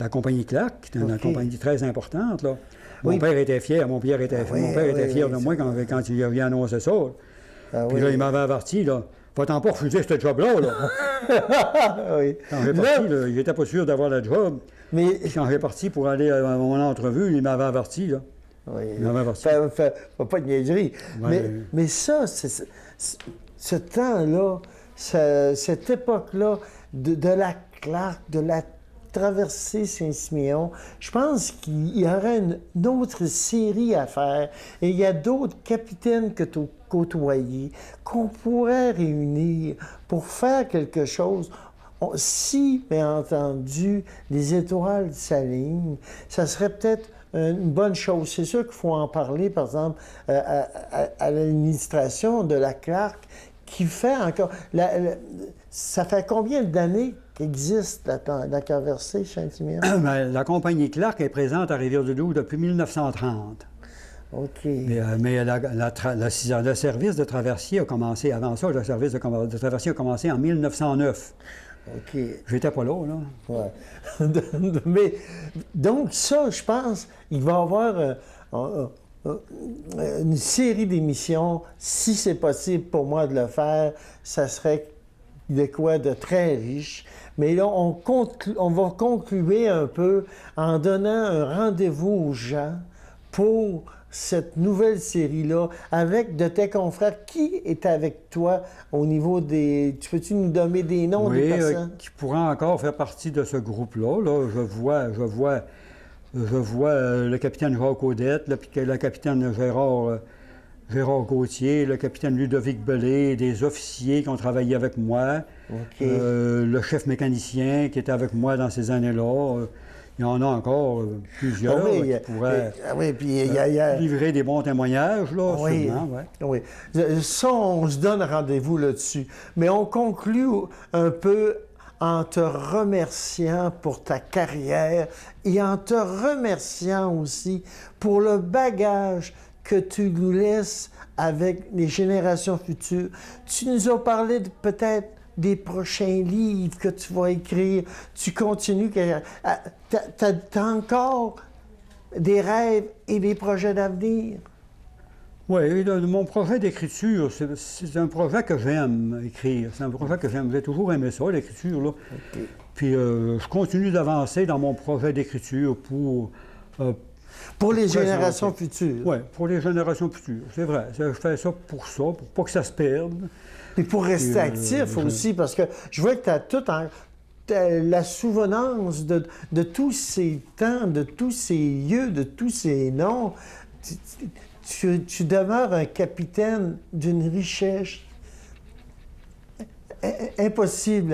[SPEAKER 3] la compagnie CLAC, qui était une compagnie très importante. Là. Mon père était fier, mon père était fier de moi quand il avait annoncé ça. Puis là, il m'avait averti, là. Va-t'en pas refuser ce job-là, là. Quand j'ai parti, là, il n'était pas sûr d'avoir le job. Mais quand j'ai parti pour aller à mon entrevue, il m'avait averti, là.
[SPEAKER 1] Oui.
[SPEAKER 3] Il m'avait averti.
[SPEAKER 1] Pas de niaiserie. Mais ça, ce temps-là, cette époque-là, de la Clark, de la traversée Saint-Siméon, je pense qu'il y aurait une autre série à faire. Et il y a d'autres capitaines que tu as côtoyés qu'on pourrait réunir pour faire quelque chose. Si, bien entendu, les étoiles s'alignent, ça serait peut-être une bonne chose. C'est sûr qu'il faut en parler, par exemple, à l'administration de la Clark, qui fait encore... ça fait combien d'années qu'existe la traversée Saint-Siméon?
[SPEAKER 3] La compagnie Clark est présente à Rivière-du-Loup depuis 1930.
[SPEAKER 1] OK.
[SPEAKER 3] Mais le service de traversier a commencé, avant ça, le service de traversier a commencé en 1909.
[SPEAKER 1] OK.
[SPEAKER 3] J'étais pas là, là.
[SPEAKER 1] Ouais. Mais, donc, ça, je pense, il va y avoir une série d'émissions. Si c'est possible pour moi de le faire, ça serait de quoi de très riche. Mais là, on va conclure un peu en donnant un rendez-vous aux gens pour cette nouvelle série-là, avec de tes confrères. Qui est avec toi au niveau des... Peux-tu nous donner des noms des personnes?
[SPEAKER 3] Qui pourraient encore faire partie de ce groupe-là. Là, je vois le capitaine Jacques Audette, le capitaine Gérard Gauthier, le capitaine Ludovic Belé, des officiers qui ont travaillé avec moi, le chef mécanicien qui était avec moi dans ces années-là. Il y en a encore plusieurs qui pourraient livrer des bons témoignages, là, sûrement.
[SPEAKER 1] Oui. Ça, on se donne rendez-vous là-dessus. Mais on conclut un peu en te remerciant pour ta carrière et en te remerciant aussi pour le bagage que tu nous laisses avec les générations futures. Tu nous as parlé peut-être des prochains livres que tu vas écrire. Tu continues. T'as encore des rêves et des projets d'avenir?
[SPEAKER 3] Oui, mon projet d'écriture, c'est un projet que j'aime écrire. C'est un projet que j'aime. J'ai toujours aimé ça, l'écriture, là. Okay. Puis je continue d'avancer dans mon projet d'écriture
[SPEAKER 1] pour les générations futures.
[SPEAKER 3] Oui, pour les générations futures, c'est vrai. Je fais ça, pour pas que ça se perde.
[SPEAKER 1] Et pour rester actif aussi, parce que je vois que tu as tout la souvenance de tous ces temps, de tous ces lieux, de tous ces noms. Tu demeures un capitaine d'une richesse impossible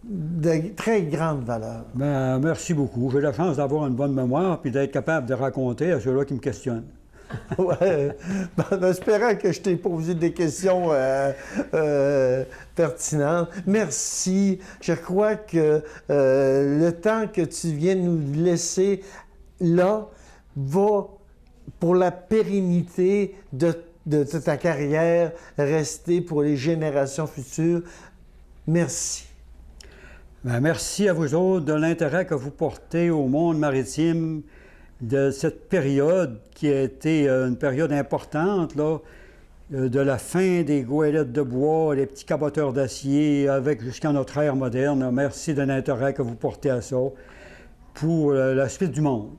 [SPEAKER 1] de très grande valeur.
[SPEAKER 3] Bien, merci beaucoup. J'ai la chance d'avoir une bonne mémoire puis d'être capable de raconter à ceux-là qui me questionnent.
[SPEAKER 1] Oui, en espérant que je t'ai posé des questions pertinentes. Merci. Je crois que le temps que tu viens de nous laisser là va, pour la pérennité de ta carrière, rester pour les générations futures. Merci.
[SPEAKER 3] Bien, merci à vous autres de l'intérêt que vous portez au monde maritime, de cette période qui a été une période importante, là, de la fin des goélettes de bois, les petits caboteurs d'acier, jusqu'à notre ère moderne. Merci de l'intérêt que vous portez à ça pour la suite du monde.